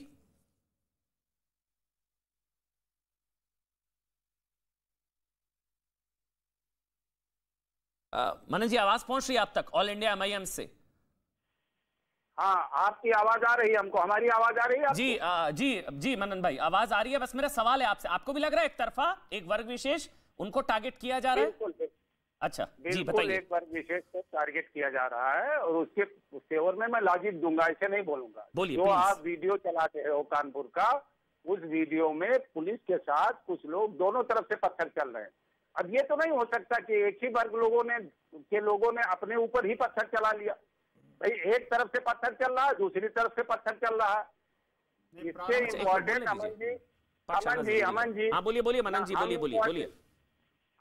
मनन जी आवाज पहुंच रही है आप तक ऑल इंडिया MIM से? हाँ, आपकी आवाज आ रही है हमको, हमारी आवाज आ रही है आपको? जी मनन भाई आवाज आ रही है। बस मेरा सवाल है आपसे, आपको भी लग रहा है एक तरफा एक वर्ग विशेष उनको टारगेट किया जा रहा है? अच्छा जी बताइए। एक वर्ग विशेष को टारगेट किया जा रहा है और उसके फेवर में मैं लॉजिक दूंगा, ऐसे नहीं बोलूंगा। बोलिए। जो आप वीडियो चलाते हो कानपुर का, उस वीडियो में पुलिस के साथ कुछ लोग दोनों तरफ से पत्थर चल रहे हैं। अब ये तो नहीं हो सकता कि एक ही वर्ग लोगों ने अपने ऊपर ही पत्थर चला लिया। भाई एक तरफ से पत्थर चल रहा है, दूसरी तरफ से पत्थर चल रहा है। इससे इम्पोर्टेंट अमन जी हाँ बोलिए मनन जी, बोलिए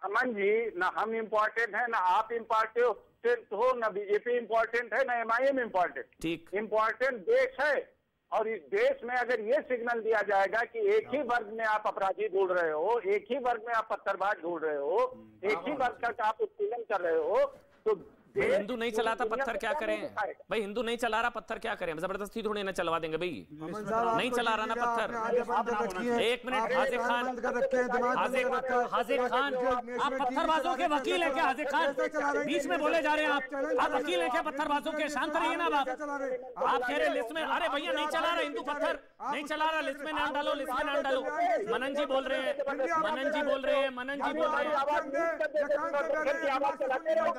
अमन जी, ना हम इम्पोर्टेंट है, ना आप इम्पोर्टेंट हो, ना बीजेपी इम्पोर्टेंट है, ना MIM इम्पोर्टेंट। ठीक, इम्पोर्टेंट देश है। और इस देश में अगर ये सिग्नल दिया जाएगा कि एक ही वर्ग में आप अपराधी ढूंढ रहे हो, एक ही वर्ग में आप पत्थरबाज ढूंढ रहे हो, एक ही वर्ग का आप उत्पीड़न कर रहे हो, तो हिंदू नहीं चलाता पत्थर क्या करें भाई? हिंदू नहीं चला रहा पत्थर क्या करें? जबरदस्ती थोड़ी ना चलवा देंगे भाई, नहीं चला रहा ना पत्थर। एक मिनट, हाजिर खान आप पत्थरबाजों के वकील हैं क्या? हाजिर खान बीच में बोले जा रहे हैं आप वकील हैं क्या पत्थरबाजों के? शांत रहिए ना आप कह रहे लिस्ट में। अरे भैया नहीं चला रहा हिंदू पत्थर, नहीं चला रहा, लिस्ट में नाम डालो, लिस्ट में नाम डालो। मनन जी बोल रहे हैं, मनन जी बोल रहे हैं।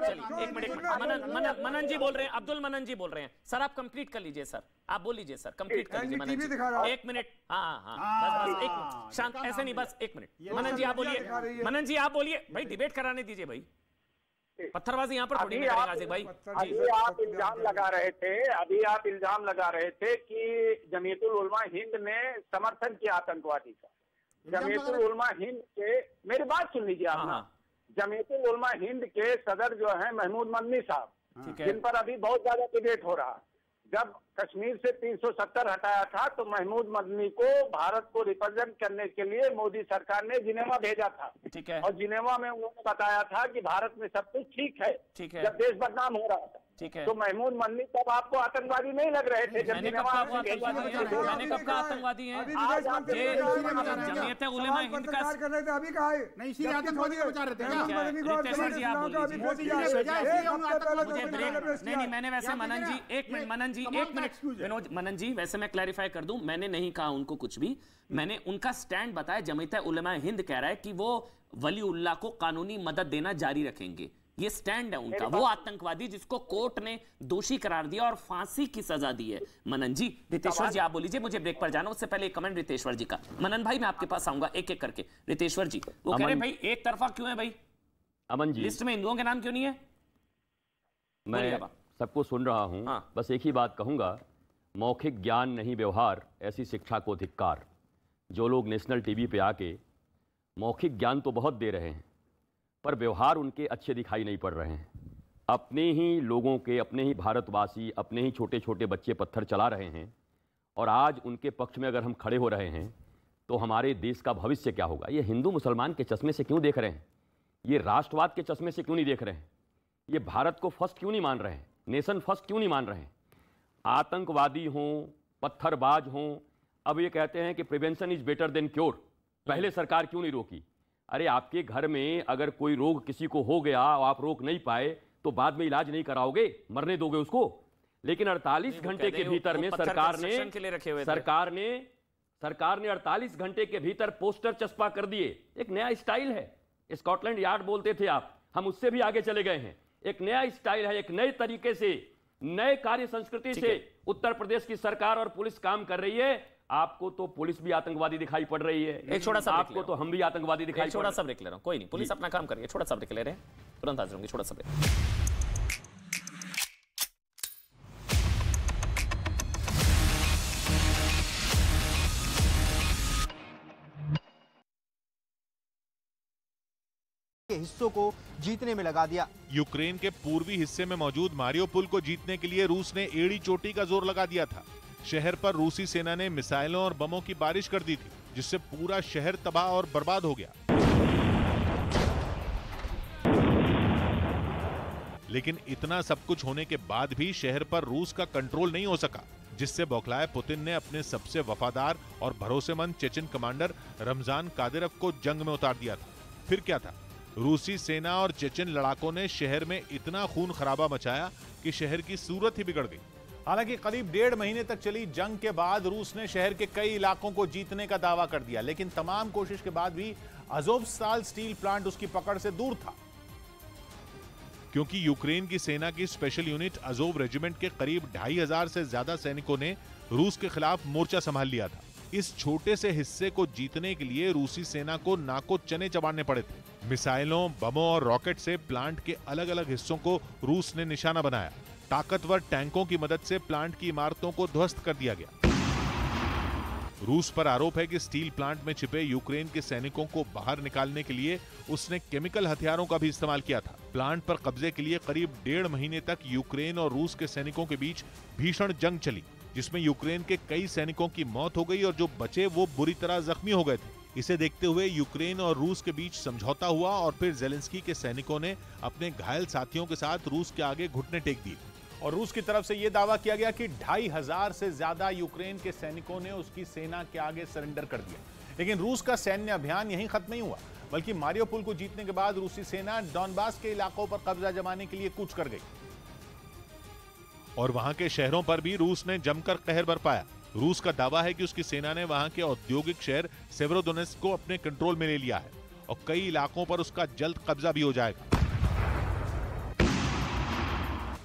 चलिए एक मिनट, मनन जी बोल रहे हैं, अब्दुल मनन जी बोल रहे हैं। सर आप कंप्लीट कर लीजिए, सर आप बोल लीजिए, सर कंप्लीट कर लीजिए मनन जी। एक मिनट, हाँ बस एक शांत, ऐसे नहीं, बस एक मिनट। मनन जी आप बोलिए, मनन जी आप बोलिए भाई, डिबेट कराने दीजिए भाई, पत्थरबाजी यहाँ पर थोड़ी करेंगे आसिफ भाई। अभी आप इल्जाम लगा रहे थे कि जमीयतुल उलमा हिंद ने समर्थन किया आतंकवादी का। जमीयतुल उलमा हिंद के, मेरी बात सुन लीजिए आप, जमीयतुल उलमा हिंद के सदर जो हैं महमूद मदनी साहब, जिन पर अभी बहुत ज्यादा डिबेट हो रहा, जब कश्मीर से 370 हटाया था तो महमूद मदनी को भारत को रिप्रेजेंट करने के लिए मोदी सरकार ने जिनेवा भेजा था। ठीक है। और जिनेवा में उन्होंने बताया था कि भारत में सब कुछ ठीक है। ठीक है। जब देश बदनाम हो रहा था, ठीक है, तो महमूद मदनी तब आपको आतंकवादी नहीं लग रहे थे? मैंने कब कहा आतंकवादी हैं? जमीयत उलेमा हिंद का अभी कहा है नहीं, इसी आतंकवादी को बचा रहे थे। नहीं, मैंने वैसे मनन जी एक मिनट विनोद, मनन जी वैसे मैं क्लैरिफाई कर दूं, मैंने नहीं कहा उनको कुछ भी, मैंने उनका स्टैंड बताया। जमीयत उलेमा हिंद कह रहा है कि वो वलीउल्लाह को कानूनी मदद देना जारी रखेंगे, ये स्टैंड है उनका। वो आतंकवादी जिसको कोर्ट ने दोषी करार दिया और फांसी की सजा दी है। मनन जी, रितेश्वर जी आप बोलीजिए, मुझे ब्रेक पर जाना, उससे पहले एक कमेंट रितेश्वर जी का। मनन भाई मैं आपके पास आऊंगा एक एक करके। रितेश्वर जी वो कह रहे भाई एक तरफा क्यों है भाई? अमन जी, लिस्ट में हिंदुओं के नाम क्यों नहीं है? मैं सबको सुन रहा हूं। हाँ। बस एक ही बात कहूंगा, मौखिक ज्ञान नहीं व्यवहार, ऐसी शिक्षा को धिक्कार। जो लोग नेशनल टीवी पे आके मौखिक ज्ञान तो बहुत दे रहे हैं पर व्यवहार उनके अच्छे दिखाई नहीं पड़ रहे हैं। अपने ही लोगों के, अपने ही भारतवासी, अपने ही छोटे छोटे बच्चे पत्थर चला रहे हैं और आज उनके पक्ष में अगर हम खड़े हो रहे हैं तो हमारे देश का भविष्य क्या होगा? ये हिंदू मुसलमान के चश्मे से क्यों देख रहे हैं? ये राष्ट्रवाद के चश्मे से क्यों नहीं देख रहे हैं? ये भारत को फर्स्ट क्यों नहीं मान रहे हैं? नेशन फर्स्ट क्यों नहीं मान रहे हैं? आतंकवादी हों, पत्थरबाज हों, अब ये कहते हैं कि prevention is better than cure. पहले सरकार क्यों नहीं रोकी? अरे आपके घर में अगर कोई रोग किसी को हो गया और आप रोक नहीं पाए तो बाद में इलाज नहीं कराओगे, मरने दोगे उसको? लेकिन 48 घंटे के भीतर में सरकार ने 48 घंटे के भीतर पोस्टर चस्पा कर दिए। एक नया स्टाइल है, स्कॉटलैंड यार्ड बोलते थे आप, हम उससे भी आगे चले गए हैं। एक नया स्टाइल है, एक नए तरीके से, नए कार्य संस्कृति से उत्तर प्रदेश की सरकार और पुलिस काम कर रही है। आपको तो पुलिस भी आतंकवादी दिखाई पड़ रही है, एक छोटा सा आपको तो हम भी आतंकवादी दिखाई, छोटा सा ब्रेक ले रहा हूं, कोई नहीं, पुलिस अपना काम करेगी, छोटा सा ब्रेक ले रहे हैं, तुरंत हाजिर होंगे, छोटा सा ब्रेक। के हिस्सों को जीतने में लगा दिया। यूक्रेन के पूर्वी हिस्से में मौजूद मारियोपोल को जीतने के लिए रूस ने एड़ी चोटी का जोर लगा दिया था। शहर पर रूसी सेना ने मिसाइलों और बमों की बारिश कर दी थी, जिससे पूरा शहर तबाह और बर्बाद हो गया। लेकिन इतना सब कुछ होने के बाद भी शहर पर रूस का कंट्रोल नहीं हो सका, जिससे बौखलाए पुतिन ने अपने सबसे वफादार और भरोसेमंद चेचन कमांडर रमजान कादिरोव को जंग में उतार दिया था। फिर क्या था, रूसी सेना और चेचन लड़ाकों ने शहर में इतना खून खराबा मचाया कि शहर की सूरत ही बिगड़ गई। हालांकि करीब 1.5 महीने तक चली जंग के बाद रूस ने शहर के कई इलाकों को जीतने का दावा कर दिया, लेकिन तमाम कोशिश के बाद भी अज़ोवस्ताल स्टील प्लांट उसकी पकड़ से दूर था, क्योंकि यूक्रेन की सेना की स्पेशल यूनिट अज़ोव रेजिमेंट के करीब 2500 से ज्यादा सैनिकों ने रूस के खिलाफ मोर्चा संभाल लिया था। इस छोटे से हिस्से को जीतने के लिए रूसी सेना को नाको चने चबाने पड़े थे। मिसाइलों, बमों और रॉकेट से प्लांट के अलग अलग हिस्सों को रूस ने निशाना बनाया। ताकतवर टैंकों की मदद से प्लांट की इमारतों को ध्वस्त कर दिया गया। रूस पर आरोप है कि स्टील प्लांट में छिपे यूक्रेन के सैनिकों को बाहर निकालने के लिए उसने केमिकल हथियारों का भी इस्तेमाल किया था। प्लांट पर कब्जे के लिए करीब 1.5 महीने तक यूक्रेन और रूस के सैनिकों के बीच भीषण जंग चली, जिसमें यूक्रेन के कई सैनिकों की मौत हो गई और जो बचे वो बुरी तरह जख्मी हो गए थे। इसे देखते हुए यूक्रेन और रूस के बीच समझौता हुआ और फिर ज़ेलेंस्की के सैनिकों ने अपने घायल साथियों के साथ रूस के आगे घुटने टेक दिए और रूस की तरफ से यह दावा किया गया कि 2500 से ज्यादा यूक्रेन के सैनिकों ने उसकी सेना के आगे सरेंडर कर दिया। लेकिन रूस का सैन्य अभियान यहीं खत्म नहीं हुआ, बल्कि मारियोपोल को जीतने के बाद रूसी सेना डॉनबास के इलाकों पर कब्जा जमाने के लिए कूच कर गई और वहां के शहरों पर भी रूस ने जमकर कहर बरपाया। रूस का दावा है कि उसकी सेना ने वहां के औद्योगिक शहर सेवेरोडोनेत्स्क को अपने कंट्रोल में ले लिया है और कई इलाकों पर उसका जल्द कब्जा भी हो जाएगा।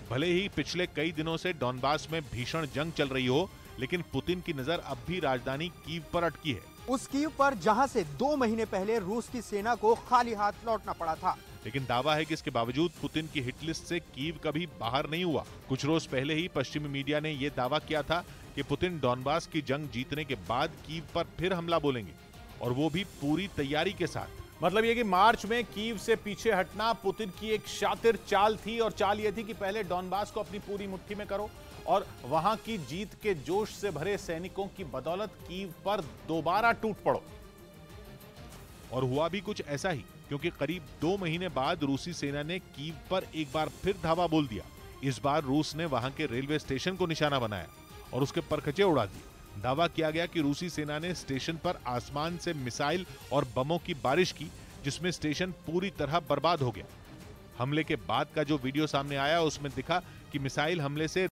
भले ही पिछले कई दिनों से डॉनबास में भीषण जंग चल रही हो, लेकिन पुतिन की नजर अब भी राजधानी कीव पर अटकी है। उस कीव पर जहां से 2 महीने पहले रूस की सेना को खाली हाथ लौटना पड़ा था। लेकिन दावा है कि इसके बावजूद पुतिन की हिट लिस्ट से कीव कभी बाहर नहीं हुआ। कुछ रोज पहले ही पश्चिमी मीडिया ने यह दावा किया था कि पुतिन डॉनबास की जंग जीतने के बाद कीव पर फिर हमला बोलेंगे और वो भी पूरी तैयारी के साथ। मतलब ये कि मार्च में कीव से पीछे हटना पुतिन की एक शातिर चाल थी और चाल ये थी कि पहले डॉनबास को अपनी पूरी मुट्ठी में करो और वहां की जीत के जोश से भरे सैनिकों की बदौलत कीव पर दोबारा टूट पड़ो। और हुआ भी कुछ ऐसा ही, क्योंकि करीब 2 महीने बाद रूसी सेना ने कीव पर एक बार फिर धावा बोल दिया। इस बार रूस ने वहां के रेलवे स्टेशन को निशाना बनाया और उसके परखचे उड़ा दिए। दावा किया गया कि रूसी सेना ने स्टेशन पर आसमान से मिसाइल और बमों की बारिश की, जिसमें स्टेशन पूरी तरह बर्बाद हो गया। हमले के बाद का जो वीडियो सामने आया उसमें दिखा कि मिसाइल हमले से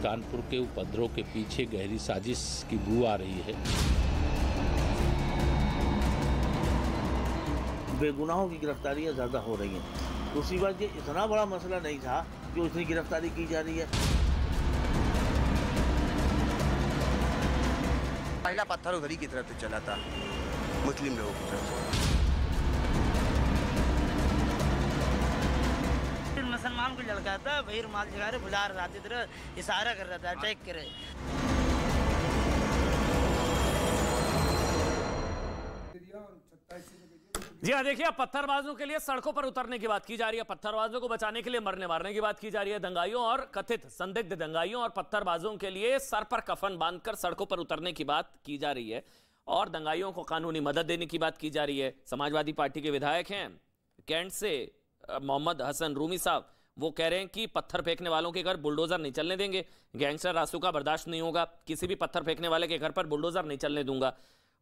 कानपुर के उपद्रव के पीछे गहरी साजिश की बू आ रही है। बेगुनाहों की गिरफ्तारियां ज्यादा हो रही हैं। दूसरी बात, ये इतना बड़ा मसला नहीं था जो इतनी गिरफ्तारी की जा रही है। पहला पत्थर उधर ही की तरफ से चला था, मुस्लिम लोगों की तरफ से। मुसलमान को लड़का था, वही रुमाल जगा रहे, बुला रहा था, इशारा कर रहा था अटैक करे। जी हाँ, देखिए, पत्थरबाजों के लिए सड़कों पर उतरने की बात की जा रही है, पत्थरबाजों को बचाने के लिए मरने मारने की बात की जा रही है। दंगाइयों और कथित संदिग्ध दंगाइयों और पत्थरबाजों के लिए सर पर कफन बांधकर सड़कों पर उतरने की बात की जा रही है और दंगाइयों को कानूनी मदद देने की बात की जा रही है। समाजवादी पार्टी के विधायक हैं कैंट से मोहम्मद हसन रूमी साहब, वो कह रहे हैं कि पत्थर फेंकने वालों के घर बुलडोजर नहीं चलने देंगे, गैंगस्टर रासुका बर्दाश्त नहीं होगा, किसी भी पत्थर फेंकने वाले के घर पर बुलडोजर नहीं चलने दूंगा।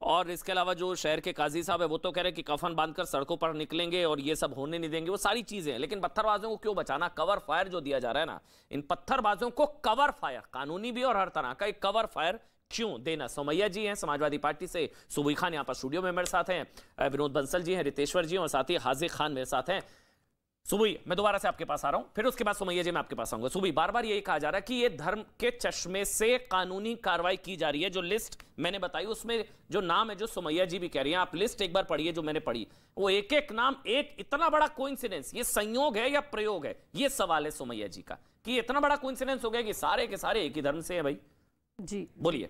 और इसके अलावा जो शहर के काजी साहब है वो तो कह रहे हैं कि कफन बांधकर सड़कों पर निकलेंगे और ये सब होने नहीं देंगे। वो सारी चीजें हैं, लेकिन पत्थरबाजों को क्यों बचाना? कवर फायर जो दिया जा रहा है ना, इन पत्थरबाजों को कवर फायर, कानूनी भी और हर तरह का एक कवर फायर क्यों देना? सोमैया जी हैं समाजवादी पार्टी से, सुबुई खान यहाँ पर स्टूडियो में मेरे साथ हैं, विनोद बंसल जी हैं, रितेश्वर जी और साथ ही हाजिर खान मेरे साथ हैं। सुबुई, मैं दोबारा से आपके पास आ रहा हूं, फिर उसके बाद सोमैया जी मैं आपके पास आऊंगा। सुबुई, बार बार यही कहा जा रहा है कि ये धर्म के चश्मे से कानूनी कार्रवाई की जा रही है। जो लिस्ट मैंने बताई उसमें जो नाम है, जो सोमैया जी भी कह रही हैं, आप लिस्ट एक बार पढ़िए जो मैंने पढ़ी, वो एक एक नाम, एक इतना बड़ा कोइंसिडेंस, ये संयोग है या प्रयोग है? ये सवाल है सोमैया जी का कि इतना बड़ा कोइंसिडेंस हो गया कि सारे के सारे एक ही धर्म से है। भाई जी बोलिए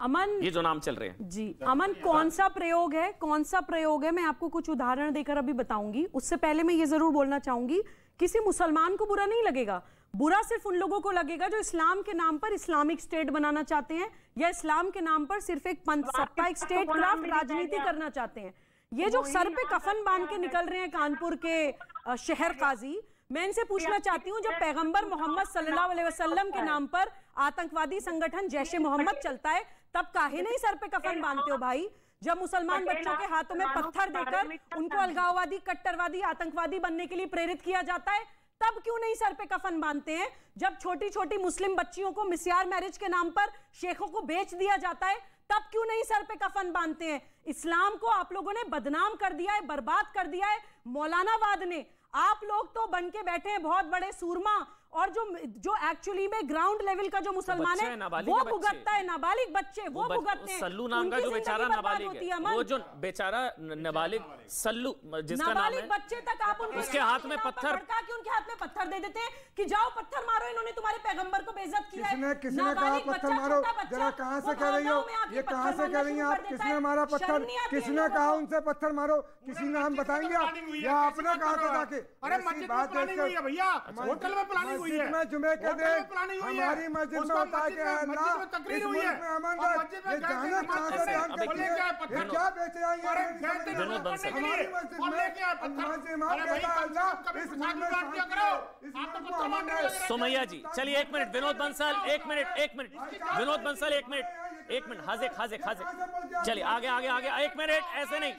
अमन, ये जो नाम चल रहे हैं जी अमन, कौन सा प्रयोग है, कौन सा प्रयोग है? मैं आपको कुछ उदाहरण देकर अभी बताऊंगी। उससे पहले मैं ये जरूर बोलना चाहूंगी, किसी मुसलमान को बुरा नहीं लगेगा, बुरा सिर्फ उन लोगों को लगेगा जो इस्लाम के नाम पर इस्लामिक स्टेट बनाना चाहते हैं या इस्लाम के नाम पर सिर्फ एक पंथ सत्ता, एक स्टेट क्राफ्ट राजनीति करना चाहते हैं। ये जो सर पे कफन बांध के निकल रहे हैं कानपुर के शहर काजी, मैं इनसे पूछना चाहती हूँ, जब पैगंबर मोहम्मद सल्लल्लाहु अलैहि वसल्लम के नाम पर आतंकवादी संगठन जैश ए मोहम्मद चलता है, तब काहे नहीं सर पे कफन बांधते हो भाई? जब मुसलमान बच्चों के हाथों में पत्थर देकर उनको अलगाववादी, कट्टरवादी, आतंकवादी बनने के लिए प्रेरित किया जाता है, तब क्यों नहीं सर पे कफन बांधते हैं? जब छोटी छोटी मुस्लिम बच्चियों को मिस्यार मैरिज के नाम पर शेखों को बेच दिया जाता है, तब क्यों नहीं सर पे कफन बांधते हैं? इस्लाम को आप लोगों ने बदनाम कर दिया है, बर्बाद कर दिया है मौलानावाद ने। आप लोग तो बन के बैठे हैं बहुत बड़े सूरमा, और जो एक्चुअली में ग्राउंड लेवल का जो मुसलमान है वो भुगतता है, नाबालिग बच्चे वो भुगतते हैं। सल्लू नाम का जो बेचारा नाबालिग है, वो जो बेचारा नाबालिग सल्लू जिसका नाम है, नाबालिग बच्चे तक आप उसके हाथ में पत्थर कि उनके हाथ में पत्थर दे देते हैं कि जाओ पत्थर मारो, इन्होंने तुम्हारे पैगंबर को बेइज्जत किया है। किसने कहा पत्थर मारो? जरा कहां से कह रही हो ये, कहां से कह रही हैं आप? किसने मारा पत्थर? किसने कहा उनसे पत्थर मारो? किसी ने हम बताएंगे आप या आपने कहा था जाके? अरे मस्जिद में प्लानिंग हुई है भैया, होटल में प्लानिंग हुई है, में जुमे के दिन हमारी मस्जिद में होता है कि अल्लाह इस मुल्क में अमन रहे। ये जाने कहां से ध्यान करती है, ये क्या बेचे आई है विनोद बंसल हमारी मस्जिद में? इमाम कहता है अल्लाह इस मुल्क में शांति करो, इस मुल्क को अमन रहे। सोमैया जी चलिए एक मिनट, विनोद बंसल एक मिनट, विनोद बंसल एक मिनट, हाजिक चलिए आगे एक मिनट, ऐसे नहीं।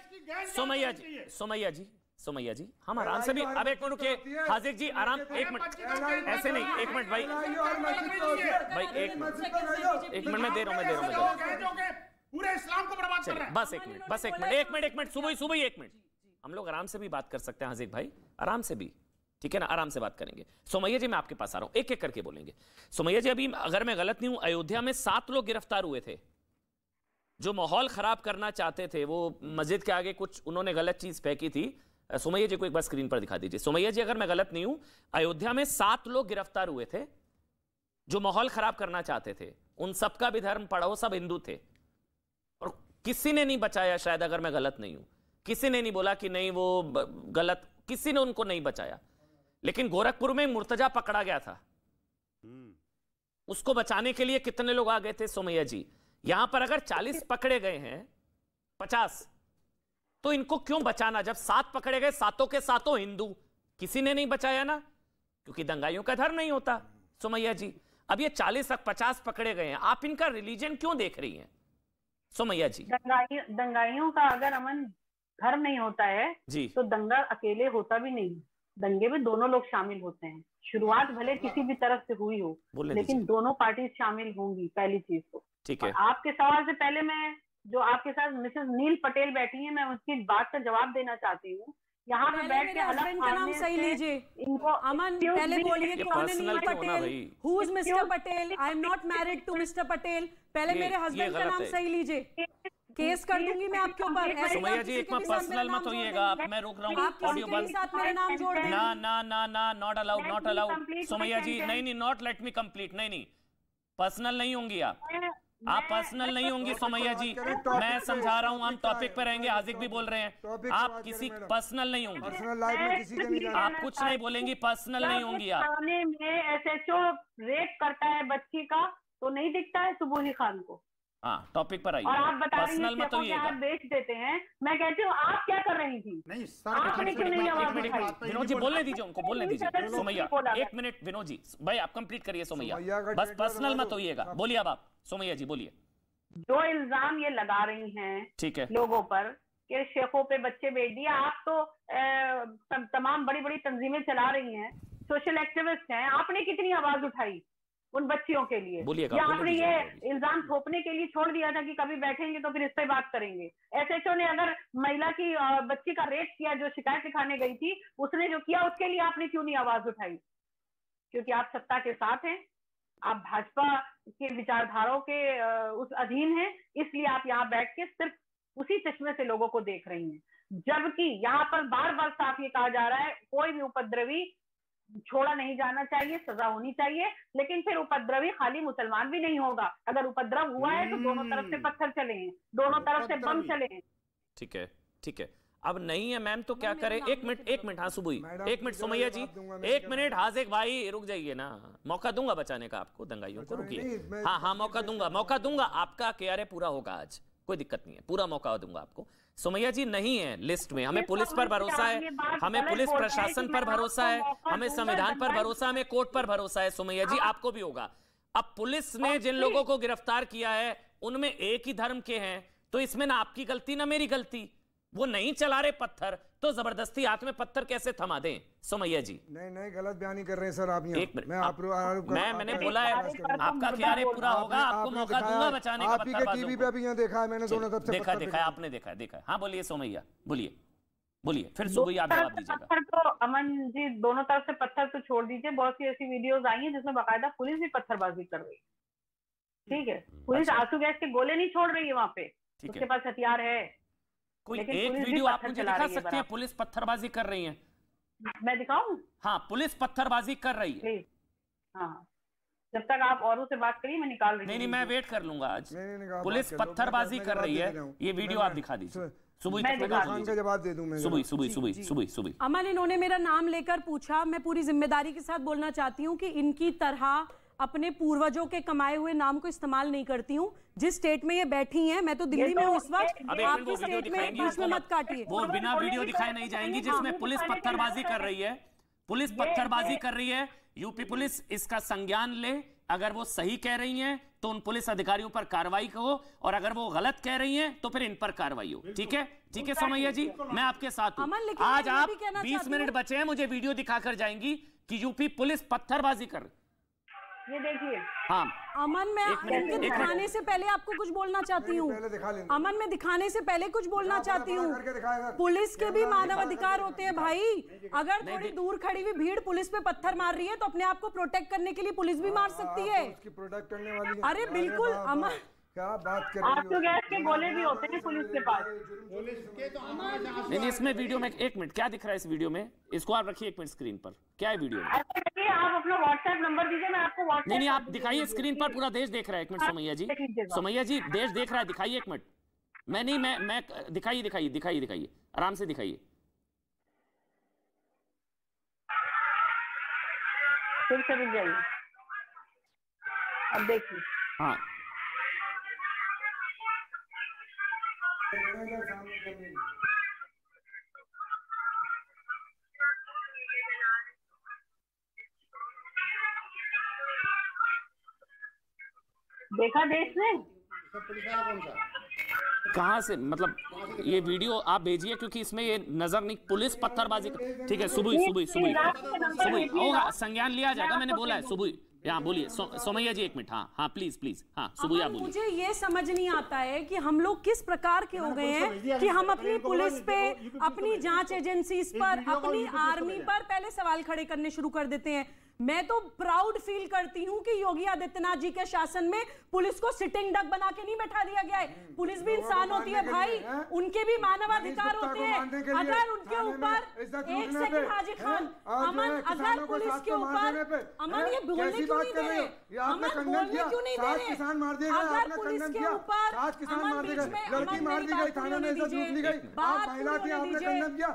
सोमैया जी हम आराम से भी, अब एक मिनट रुकिए हाजिक जी, आराम, एक मिनट, ऐसे नहीं, एक मिनट भाई एक मिनट मैं दे रहा हूँ पूरे इस्लाम को बर्बाद कर रहा है। बस एक मिनट सुबह एक मिनट, हम लोग आराम से भी बात कर सकते हैं हाजिक भाई, आराम से भी, ठीक है ना, आराम से बात करेंगे। सोमैया जी मैं आपके पास आ रहा हूं, एक एक करके बोलेंगे। सोमैया जी अभी अगर मैं गलत नहीं हूं, अयोध्या में 7 लोग गिरफ्तार हुए थे जो माहौल खराब करना चाहते थे, वो मस्जिद के आगे कुछ उन्होंने गलत चीज फेंकी थी। सोमैया जी को एक बार स्क्रीन पर दिखा दीजिए। सोमैया जी अगर मैं गलत नहीं हूं, अयोध्या में 7 लोग गिरफ्तार हुए थे जो माहौल खराब करना चाहते थे, उन सबका भी धर्म पढ़ो, सब हिंदू थे और किसी ने नहीं बचाया, शायद अगर मैं गलत नहीं हूं, किसी ने नहीं बोला कि नहीं वो गलत, किसी ने उनको नहीं बचाया। लेकिन गोरखपुर में मुर्तजा पकड़ा गया था, उसको बचाने के लिए कितने लोग आ गए थे सोमैया जी? यहां पर अगर 40 पकड़े गए हैं, 50, तो इनको क्यों बचाना? जब 7 पकड़े गए, 7 के 7 हिंदू, किसी ने नहीं बचाया ना, क्योंकि दंगाइयों का धर्म नहीं होता। सोमैया जी अब ये 40-50 पकड़े गए हैं, आप इनका रिलीजन क्यों देख रही हैं सोमैया जी? दंगाइयों का अगर अमन धर्म नहीं होता है जी, तो दंगा अकेले होता भी नहीं, दंगे में दोनों लोग शामिल होते हैं। शुरुआत भले किसी भी तरफ से हुई हो, लेकिन दोनों पार्टी शामिल होंगी, पहली चीज तो। ठीक है, आपके सवाल से पहले मैं जो आपके साथ मिसेस नील पटेल बैठी है, मैं उसकी बात का जवाब देना चाहती हूँ। यहाँ पे बैठ के हस्बैंड का नाम सही लीजिए। इनको अमन पहले बोलिए कौन है Neel Patel, who is mister Patel? I am not married to mister Patel. पहले मेरे हस्बैंड का नाम सही लीजिए, केस कर दूंगी मैं आपके ऊपर। सोमैया जी एक बार पर्सनल मत होइएगा, आप, मैं रोक रहा हूँ, ऑडियो बंद, साथ मेरा नाम जोड़ दें। ना नॉट अलाउड सोमैया जी, नहीं नॉट लेट मी कंप्लीट, नहीं पर्सनल नहीं होंगी आप पर्सनल नहीं होंगी सोमैया जी, मैं समझा रहा हूँ, हम टॉपिक पे रहेंगे। हाजिक भी बोल रहे हैं, आप किसी पर्सनल नहीं होंगी, आप कुछ नहीं बोलेंगी, पर्सनल नहीं होंगी आप। थाने में एसएचओ रेप करता है बच्ची का तो नहीं दिखता है सुबोही खान को? हाँ, टॉपिक पर आइए, और आप बता रही पर्सनल मत होइएगा, आप बेच देते हैं। मैं कहती हूँ आप क्या कर रही थी? नहीं आपने क्यों नहीं आवाज उठाई? विनोद जी बोलने दीजिए, उनको बोलने दीजिए। सोमैया एक मिनट, विनोद जी भाई आप कंप्लीट करिए सोमैया, बस पर्सनल मत होइएगा, बोलिए अब आप सोमैया जी बोलिए। जो इल्जाम ये लगा रही हैं ठीक है लोगों पर कि शेखों पे बच्चे बेच दिए, आप तो तमाम बड़ी बड़ी तंजीमें चला रही हैं, सोशल एक्टिविस्ट हैं, आपने कितनी आवाज उठाई उन बच्चियों के लिए? या आपने ये इल्जाम थोपने के लिए छोड़ दिया था कि कभी बैठेंगे तो फिर इस पे बात करेंगे? एसएचओ ने अगर महिला की बच्ची का रेप किया, जो शिकायत लिखाने गई थी, उसने जो किया उसके लिए आपने क्यों नहीं आवाज उठाई? क्योंकि आप सत्ता के साथ हैं, आप भाजपा के विचारधाराओं के उस अधीन हैं, इसलिए आप यहाँ बैठ के सिर्फ उसी चश्मे से लोगों को देख रही हैं। जबकि यहाँ पर बार बार साफ ये कहा जा रहा है कोई भी उपद्रवी छोड़ा नहीं जाना चाहिए, सजा होनी चाहिए। लेकिन फिर उपद्रवी खाली मुसलमान भी नहीं होगा, अगर उपद्रव हुआ है तो दोनों तरफ से पत्थर चले हैं, दोनों तरफ से बम चले हैं। ठीक है अब नहीं है मैम तो क्या करें? एक मिनट हाँ सुबुई, एक मिनट सोमैया जी, एक मिनट हाजिक भाई रुक जाइए ना, मौका दूंगा बचाने का आपको, दंगाइयों को, रुकिए। हाँ मौका दूंगा, आपका KRA पूरा होगा आज, कोई दिक्कत नहीं है, पूरा मौका दूंगा आपको। सोमैया जी नहीं है लिस्ट में, हमें पुलिस पर भरोसा है, हमें पुलिस प्रशासन पर भरोसा है, हमें संविधान पर भरोसा, हमें कोर्ट पर भरोसा है। सोमैया जी आपको भी होगा। अब पुलिस ने जिन लोगों को गिरफ्तार किया है उनमें एक ही धर्म के हैं, तो इसमें ना आपकी गलती ना मेरी गलती। वो नहीं चला रहे पत्थर तो जबरदस्ती हाथ में पत्थर कैसे थमा दें? सोमैया जी नहीं गलत बयानी कर रहे हैं सर आप। एक मिनट, मैंने बोला है आपका ख्याल पूरा होगा, आपको मौका दूंगा बचाने का। आपकी के टीवी पे अभी यहाँ देखा है मैंने, दोनों तरफ से देखा है आपने, देखा है। हाँ बोलिए सोमैया, बोलिए फिर सुबह आप जवाब दीजिएगा। पत्थर तो अमन जी दोनों तरफ से पत्थर तो छोड़ दीजिए, बहुत सी ऐसी वीडियोस आई हैं जिसमें बाकायदा पुलिस भी पत्थरबाजी कर रही है। ठीक है, पुलिस आंसू गैस के गोले नहीं छोड़ रही है वहां पे, उसके पास हथियार है। कोई एक वीडियो आप मुझे दिखा सकते हैं पुलिस पत्थरबाजी कर रही है? मैं दिखाऊं? हाँ, पुलिस पत्थरबाजी कर रही है। हाँ, जब तक आप औरों से बात करिए मैं निकाल रही हूँ। नहीं मैं वेट कर लूंगा आज। पुलिस पत्थरबाजी कर रही है, ये वीडियो आप दिखा दीजिए। जवाब दे दूं मैं। सुबह अमन, इन्होंने मेरा नाम लेकर पूछा, मैं पूरी जिम्मेदारी के साथ बोलना चाहती हूँ कि इनकी तरह अपने पूर्वजों के कमाए हुए नाम को इस्तेमाल नहीं करती हूँ। जिस स्टेट में ये बैठी हैं, मैं तो दिल्ली में हूँ इस वक्त, आपके स्टेट में बीच में मत काटिए। वो बिना वीडियो दिखाए नहीं जाएंगी जिसमें पुलिस पत्थरबाजी कर रही है। पुलिस पत्थरबाजी कर रही है, यूपी पुलिस इसका संज्ञान ले। अगर वो सही कह रही हैं तो उन पुलिस अधिकारियों पर कार्रवाई हो, और अगर वो गलत कह रही हैं तो फिर इन पर कार्रवाई हो। ठीक है सोमैया जी, मैं आपके साथ हूं। आज आप 20 मिनट बचे हैं, मुझे वीडियो दिखाकर जाएंगी कि यूपी पुलिस पत्थरबाजी कर। ये देखिए। हाँ अमन, मैं इनके दिखाने से पहले आपको कुछ बोलना चाहती हूँ। अमन, मैं दिखाने से पहले कुछ बोलना चाहती हूँ। पुलिस के भी मानवाधिकार होते हैं भाई। अगर थोड़ी दूर खड़ी हुई भीड़ पुलिस पे पत्थर मार रही है तो अपने आप को प्रोटेक्ट करने के लिए पुलिस भी मार सकती है। प्रोटेक्ट करने वाली। अरे बिल्कुल अमन, क्या बात कर रही हो? आंसू गैस के गोले भी होते हैं पुलिस के पास। नहीं, इसमें वीडियो में एक मिनट क्या दिख रहा है इस वीडियो में? इसको आप रखिए एक मिनट स्क्रीन पर। क्या है वीडियो में? आप अपना व्हाट्सएप नंबर दीजिए, मैं आपको व्हाट्सएप। नहीं आप दिखाइए स्क्रीन पर, पूरा देश देख रहा है। एक मिनट सोमैया जी देश देख रहा है, दिखाइए एक मिनट। मैं दिखाइए आराम से दिखाइए। फिर से रुक जाइए, अब देखिए। हाँ देखा देश ने? कहाँ से, मतलब ये वीडियो आप भेजिए क्योंकि इसमें ये नजर नहीं। पुलिस पत्थरबाजी। ठीक है, सुबह होगा, संज्ञान लिया जाएगा, मैंने बोला है। सुबह यहाँ बोलिए सोमैया जी एक मिनट। हाँ प्लीज हाँ सुबह आप बोलिए। मुझे ये समझ नहीं आता है कि हम लोग किस प्रकार के हो गए हैं कि हम अपनी पुलिस पे, अपनी जांच एजेंसीज पर, अपनी आर्मी पर पहले सवाल खड़े करने शुरू कर देते हैं। मैं तो प्राउड फील करती हूं कि योगी आदित्यनाथ जी के शासन में पुलिस को सिटिंग डक बना के नहीं बैठा दिया गया है। पुलिस भी इंसान होती है भाई, उनके भी मानवाधिकार होते हैं। अगर उनके ऊपर एक सेकंड हाजी खान, अमन, अगर पुलिस के ऊपर, अमन ये बोलने क्यों नहीं दे रहे? अमन बोलने क्यों नहीं दे रहे? किसान मार दिए गए, अगर पुलिस के ऊपर, किसान मार दिए गए, लड़की मार दी गई, थाने में इज्जत लूट ली गई, आप महिला थी, आपने कंडम किया।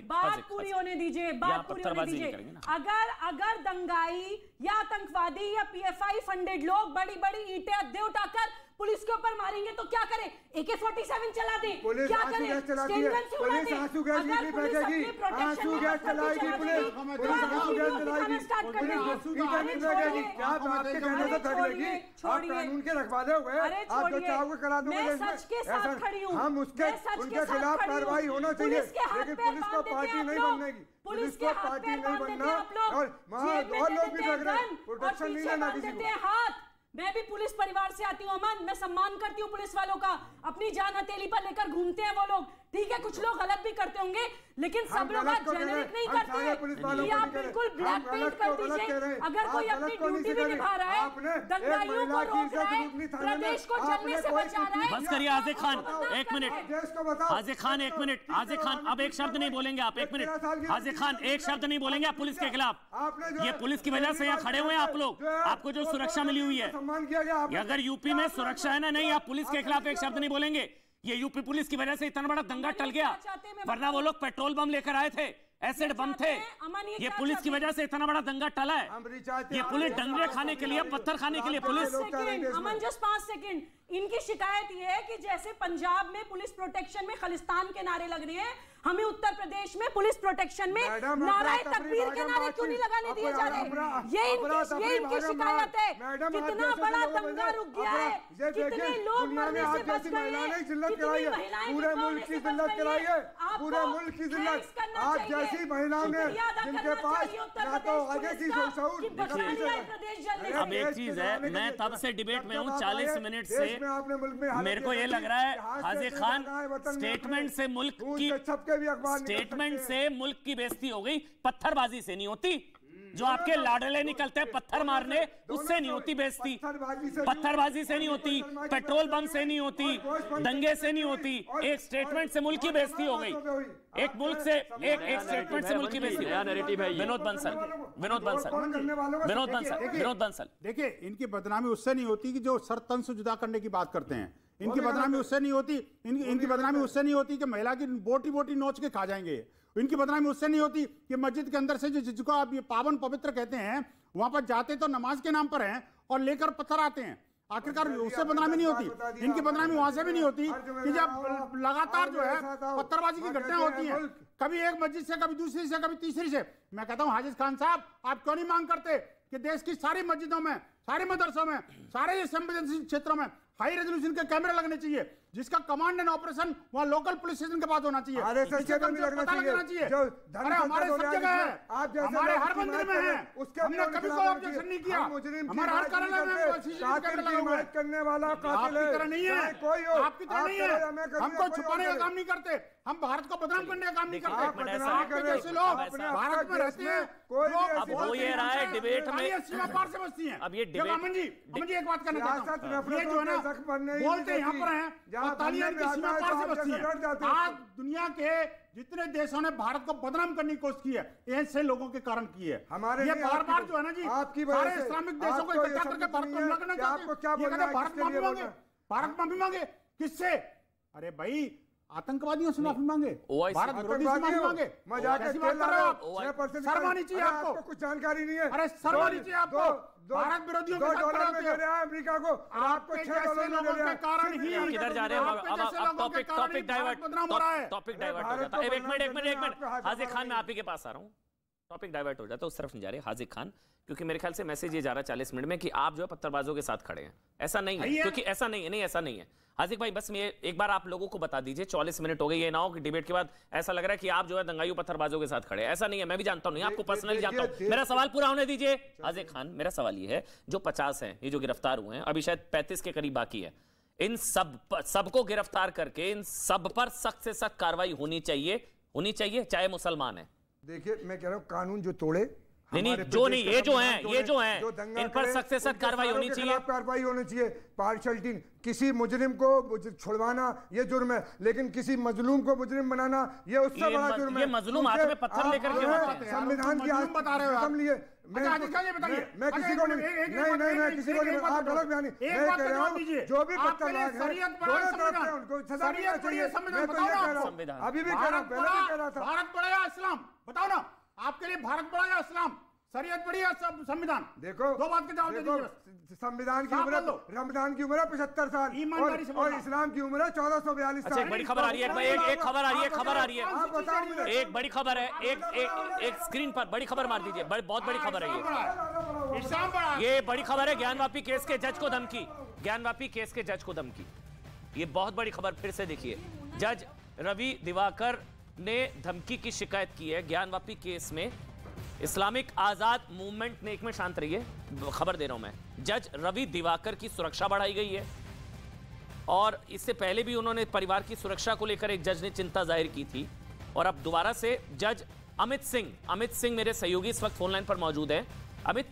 बात पूरी होने दीजिए। अगर दंगाई या आतंकवादी या पीएफआई फंडेड लोग बड़ी बड़ी ईंटें अड्डे उठाकर पुलिस के ऊपर मारेंगे तो क्या करें? AK-47 चला दे, क्या करें? पुलिस आंसू गैस नहीं फेंकेगी, आंसू गैस चलाएगी पुलिस आंसू गैस चलाएगी, क्या आपके कहने से थक लेगी? आप कानून के रखवाले हुए, आप जो चाहोगे करा दूंगे। हम उनके खिलाफ कार्रवाई होना चाहिए, लेकिन पुलिस को पार्टी नहीं बननेगी। पुलिस को पार्टी नहीं बनना, और लोग भी लग रहे हैं, प्रोटेक्शन नहीं लेना किसी को। मैं भी पुलिस परिवार से आती हूँ अमन, मैं सम्मान करती हूँ पुलिस वालों का। अपनी जान हथेली पर लेकर घूमते हैं वो लोग। ठीक है, कुछ लोग गलत भी करते होंगे, लेकिन सब लोग जेनरिक नहीं करते। आप बिल्कुल ब्लैक पेंट कर दीजिए। अगर कोई अपनी ड्यूटी भी निभा रहा है, दंगाइयों को रोक रहा है, प्रदेश को जलने से बचा रहा है। बस करिए हाजिर खान, एक मिनट। हाजिर खान एक मिनट, हाजिर खान अब एक शब्द नहीं बोलेंगे आप। एक मिनट हाजिर खान, एक शब्द नहीं बोलेंगे आप पुलिस के खिलाफ। ये पुलिस की वजह से यहाँ खड़े हुए हैं आप लोग, आपको जो सुरक्षा मिली हुई है। अगर यूपी में सुरक्षा है ना, नहीं आप पुलिस के खिलाफ एक शब्द नहीं बोलेंगे। ये यूपी पुलिस की वजह से इतना बड़ा दंगा टल गया, वरना वो लोग पेट्रोल बम लेकर आए थे, एसिड बम थे। ये पुलिस की वजह से इतना बड़ा दंगा टला है। ये पुलिस डंगे खाने के लिए, पत्थर खाने के लिए पुलिस। अमन जस्ट 5 सेकंड, इनकी शिकायत ये है कि जैसे पंजाब में पुलिस प्रोटेक्शन में खालिस्तान के नारे लग रहे हैं, हमें उत्तर प्रदेश में पुलिस प्रोटेक्शन में नारे तकबीर के नारे क्यों नहीं लगाने दिए जा रहे? ये इनकी शिकायत है। कितना बड़ा दंगा रुक गया है, कितने लोग मरने से बच गए हैं, कितनी महिलाएं पूरे मुल्क की जिल्लत कराई है, पूरे मुल्क की जिल्लत। आज जैसी महिलाओं ने जिनके पास ना तो आगे की शऊर। अब एक चीज है, मैं तब से डिबेट में हूँ 40 मिनट से, मेरे को ये लग रहा है हाजिर खान स्टेटमेंट से मुल्क की स्टेटमेंट से मुल्क की बेइज्जती हो गई, पत्थरबाजी से नहीं होती। जो आपके लाडले निकलते हैं पत्थर मारने, उससे नहीं होती बेइज्जती, पत्थरबाजी से नहीं होती, पेट्रोल बम से नहीं होती, दंगे से नहीं होती। एक स्टेटमेंट से मुल्क की बेइज्जती हो गई, एक मुल्क से एक स्टेटमेंट से मुल्क की बेइज्जती। विनोद बंसल देखिए, इनकी बदनामी उससे नहीं होती कि जो सर तन से जुदा करने की बात करते हैं। इनकी बदनामी उससे नहीं होती, इनकी बदनामी उससे नहीं होती कि महिला की बोटी बोटी नोच के खा जाएंगे। इनकी बदनामी उससे नहीं होती कि मस्जिद के अंदर से जिसको आप ये पावन पवित्र कहते हैं, वहां पर जाते तो नमाज के नाम पर हैं और लेकर पत्थर आते हैं। आखिरकार उससे बदनामी नहीं होती। इनकी बदनामी वहां से भी नहीं होती कि जब लगातार जो है पत्थरबाजी की घटनाएं होती हैं, कभी एक मस्जिद से, कभी दूसरी से, कभी तीसरी से। मैं कहता हूं हाजिर खान साहब, आप क्यों नहीं मांग करते कि देश की सारी मस्जिदों में, सारे मदरसों में, सारे संवेदनशील क्षेत्रों में हाई रेजोल्यूशन के कैमरे लगने चाहिए, जिसका कमांड एंड ऑपरेशन वहाँ लोकल पुलिस स्टेशन के पास होना चाहिए। अरे हमारे सब जगह है, हमारे हर मंदिर में है, हमने कभी कोई ऑब्जेक्शन नहीं किया। हमारे हर कार्यालय में करने वाला कातिल है, आपकी तरह नहीं है, आपकी तरह नहीं है। हम कोई छुपाने का काम नहीं करते, हम भारत को बदनाम करने का काम नहीं करते। आपके जैसे लोग भारत में रहते हैं, वो ये रहा है डिबेट में सीमा पार से बचती हैं। अब ये डिबेट, अमन जी एक बात करना चाहता हूं, ये जो है ना बोलते यहाँ पर हैं, तालिबान की सीमा पार से बचती है। आज दुनिया के जितने देशों ने भारत को बदनाम करने की कोशिश की है, ऐसे लोगों के कारण की है। हमारे ये बार बार जो है ना जी, सारे इस्लामिक देशों को इकट्ठा करके भारत को हमला करना चाहते हैं। भारत माफी मांगे, भारत माफी मांगे किससे? अरे भाई, आतंकवादियों से माफी मांगे, भारत विरोधी से माफी मांगे। शर्म आनी चाहिए आपको, कुछ जानकारी नहीं है। अरे शर्म आनी चाहिए आपको, भारत विरोधियों के अमेरिका को, आपको $6 के कारण ही किधर जा रहे हैं? अब टॉपिक डाइवर्ट हो जाता है। एक मिनट हाजिर खान, मैं आप ही के पास आ रहा हूँ। टॉपिक डाइवर्ट हो जाता है, उस तरफ नहीं जा रहे हाजिर खान, क्योंकि मेरे ख्याल से मैसेज ये जा रहा है 40 मिनट में कि आप जो है पत्थरबाजों के साथ खड़े हैं। ऐसा नहीं है, क्योंकि ऐसा नहीं है, ऐसा नहीं है। हाजिर भाई, बस मैं एक बार आप लोगों को बता दीजिए, 40 मिनट हो गए, ये ना हो कि डिबेट के बाद ऐसा लग रहा है कि आप जो है दंगाइयों पत्थरबाजों के साथ खड़े हैं। ऐसा नहीं है, मैं भी जानता हूं, आपको पर्सनली जानता हूं। मेरा सवाल पूरा होने दीजिए हाजिर खान। मेरा सवाल ये है, जो 50 हैं, ये जो गिरफ्तार हुए हैं, अभी शायद 35 के करीब बाकी है, इन सबको गिरफ्तार करके इन सब पर सख्त से सख्त कार्रवाई होनी चाहिए, चाहे मुसलमान है। देखिए, मैं कह रहा हूं, कानून जो तोड़े नहीं, जो नहीं, ये जो हैं इन पर सख्त से सख्त कार्रवाई होनी चाहिए, कार्रवाई होनी चाहिए। पार्शलिटी, किसी मुजरिम को छुड़वाना ये जुर्म है, लेकिन किसी मजलूम को मुजरिम बनाना ये उससे बड़ा जुर्म है। ये मजलूम हाथ में पत्थर लेकर के संविधान की बता रहे हो कसम लिए मैं किसी को नहीं, मैं किसी को नहीं, आप गलत बयानी, मैं कह रहा हूं जो भी पत्थरबाज है दोनों तरफ से उनको सजा मिलनी चाहिए। मैं तो ये कह रहा हूं, अभी भी कह रहा हूं, पहले भी कह रहा था। भारत बड़ा या इस्लाम? बताओ ना, आपके लिए भारत बड़ा या इस्लाम? शरीयत बड़ी या संविधान? देखो, दो बात के जवाब दे दीजिए। संविधान की उम्र, रमजान की उम्र 75 साल और इस्लाम की उम्र 1442 साल। एक बड़ी खबर आ रही है, एक खबर आ रही है, एक बड़ी खबर है, एक स्क्रीन पर बड़ी खबर मार दीजिए, बहुत बड़ी खबर है ये बड़ी खबर है। ज्ञानवापी केस के जज को धमकी, ज्ञानवापी केस के जज को धमकी, ये बहुत बड़ी खबर। फिर से देखिए, जज रवि दिवाकर ने धमकी की शिकायत की है ज्ञानवापी केस में। इस्लामिक आजाद मूवमेंट ने, एक में शांत रहिए, खबर दे रहा हूं मैं, जज रवि दिवाकर की सुरक्षा बढ़ाई गई है और इससे पहले भी उन्होंने परिवार की सुरक्षा को लेकर एक जज ने चिंता जाहिर की थी। और अब दोबारा से जज अमित सिंह मेरे सहयोगी इस वक्त फोनलाइन पर मौजूद हैं। अमित,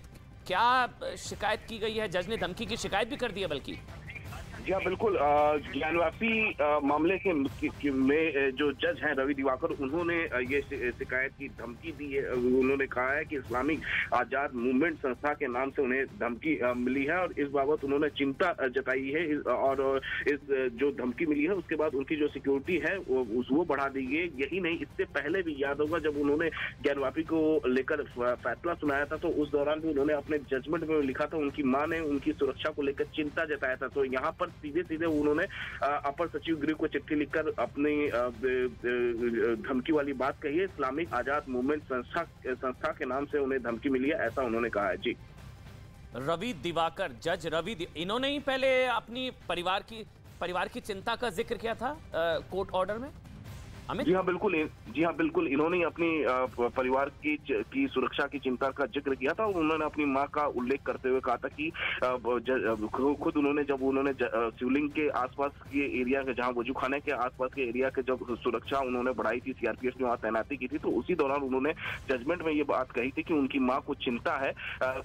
क्या शिकायत की गई है? जज ने धमकी की शिकायत भी कर दी है बल्कि। जी हाँ, बिल्कुल। ज्ञानवापी मामले के में जो जज हैं रवि दिवाकर, उन्होंने ये शिकायत की धमकी दी है। उन्होंने कहा है कि इस्लामिक आजाद मूवमेंट संस्था के नाम से उन्हें धमकी मिली है और इस बाबत उन्होंने चिंता जताई है। और इस जो धमकी मिली है उसके बाद उनकी जो सिक्योरिटी है वो बढ़ा दी गई। यही नहीं, इससे पहले भी याद होगा जब उन्होंने ज्ञानवापी को लेकर फैसला सुनाया था तो उस दौरान भी उन्होंने अपने जजमेंट में लिखा था उनकी मां ने उनकी सुरक्षा को लेकर चिंता जताया था। तो यहाँ पर सीधे सीधे उन्होंने अपर सचिव गृह को चिट्ठी लिखकर अपनी धमकी वाली बात कही है। इस्लामिक आजाद मूवमेंट संस्था के नाम से उन्हें धमकी मिली है, ऐसा उन्होंने कहा है। जी रवि दिवाकर, जज रवि इन्होंने ही पहले अपनी परिवार की चिंता का जिक्र किया था कोर्ट ऑर्डर में। अमित? जी हाँ बिल्कुल इन्होंने अपनी परिवार की सुरक्षा की चिंता का जिक्र किया था और उन्होंने अपनी मां का उल्लेख करते हुए कहा था कि खुद उन्होंने जब शिवलिंग के आसपास के एरिया के, जहां वजू खाने के आसपास के एरिया के जब सुरक्षा उन्होंने बढ़ाई थी, सीआरपीएफ ने वहां तैनाती की थी, तो उसी दौरान उन्होंने जजमेंट में ये बात कही थी कि उनकी मां को चिंता है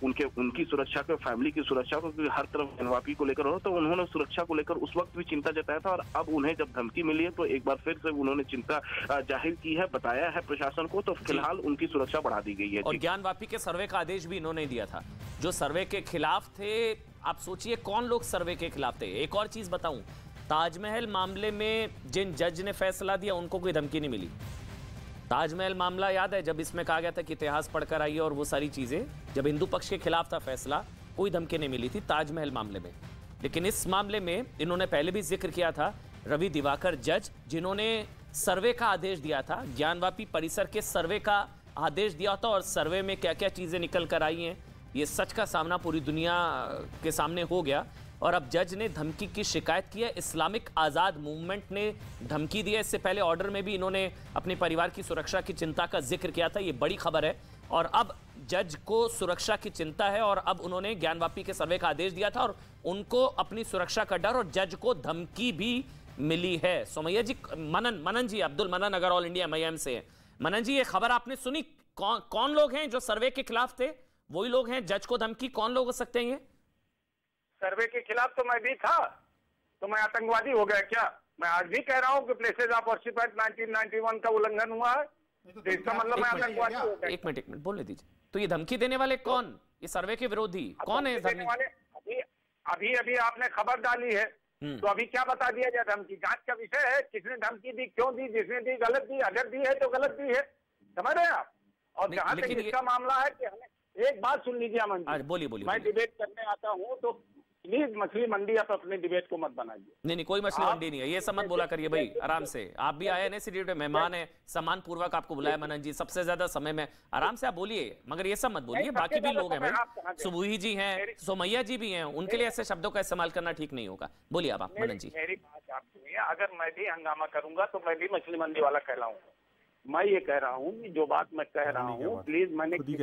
उनकी सुरक्षा को, फैमिली की सुरक्षा को, क्योंकि हर तरफ जनवापी को लेकर हो, तो उन्होंने सुरक्षा को लेकर उस वक्त भी चिंता जताया था। और अब उन्हें जब धमकी मिली है तो एक बार फिर से उन्होंने चिंता जाहिर की है, बताया है प्रशासन को, तो फिलहाल उनकी सुरक्षा बढ़ा दी गई है। और ज्ञानवापी के सर्वे का आदेश भी इन्होंने दिया था। जो सर्वे के खिलाफ थे, आप सोचिए कौन लोग सर्वे के खिलाफ थे। एक और चीज बताऊं, ताजमहल मामले में जिन जज ने फैसला दिया उनको कोई धमकी नहीं मिली। ताजमहल मामला याद है, जब इसमें कहा गया था कि इतिहास पढ़कर आइए और वो सारी चीजें, जब हिंदू पक्ष के खिलाफ था फैसला, कोई धमकी नहीं मिली थी ताजमहल मामले में। लेकिन इस मामले में इन्होंने पहले भी जिक्र किया था, रवि दिवाकर जज, जिन्होंने सर्वे का आदेश दिया था, ज्ञानवापी परिसर के सर्वे का आदेश दिया था, और सर्वे में क्या क्या चीजें निकल कर आई हैं, ये सच का सामना पूरी दुनिया के सामने हो गया। और अब जज ने धमकी की शिकायत की है। इस्लामिक आज़ाद मूवमेंट ने धमकी दी है। इससे पहले ऑर्डर में भी इन्होंने अपने परिवार की सुरक्षा की चिंता का जिक्र किया था। ये बड़ी खबर है। और अब जज को सुरक्षा की चिंता है और अब उन्होंने ज्ञानवापी के सर्वे का आदेश दिया था और उनको अपनी सुरक्षा का डर, और जज को धमकी भी मिली है। सोमैया जी, मनन जी, अब्दुल मनन अगर ऑल इंडिया एमआईएम से है। मनन जी, ये खबर आपने सुनी, कौन लोग हैं जो सर्वे के खिलाफ थे? वही लोग हैं, जज को धमकी, कौन लोग हो सकते हैं ये? सर्वे के खिलाफ तो मैं भी था, तो मैं आतंकवादी हो गया क्या? मैं आज भी कह रहा हूँ कि प्लेसेस ऑफ वर्शिप एक्ट 1991 का उल्लंघन हुआ है, तो इसका मतलब मैं आतंकवादी हो गया। एक मिनट बोलने दीजिए। तो ये धमकी देने वाले कौन? ये सर्वे के विरोधी कौन है? अभी आपने खबर डाली है, तो अभी क्या बता दिया जाए? धमकी जांच का विषय है। किसने धमकी दी, क्यों दी, जिसने दी गलत दी, अगर दी है तो गलत दी है, समझ रहे हैं आप? और जहां तक इसका मामला है कि हमें एक बात सुन लीजिए अमन जी, बोलिए। मैं डिबेट करने आता हूँ, तो प्लीज मछली मंडी आप अपने डिबेट को मत बनाइए। नहीं, कोई मछली मंडी नहीं है, ये सब मत बोला करिए भाई, आराम से। आप भी आए ना सीरीज पे, मेहमान है, सम्मान पूर्वक आपको बुलाया मनन जी, सबसे ज्यादा समय में, आराम से आप बोलिए, मगर ये सब मत बोलिए। बाकी भी लोग हैं भाई, सुबुही जी हैं, सोमैया जी भी हैं, उनके लिए ऐसे शब्दों का इस्तेमाल करना ठीक नहीं होगा। बोलिए अब आप मनन जी। मेरी बात आप सुनिए, अगर मैं भी हंगामा करूंगा तो मैं भी मछली मंडी वाला कहलाऊंगा। मैं ये कह रहा हूँ कि जो बात मैं कह रहा हूँ, प्लीज, मैंने किसी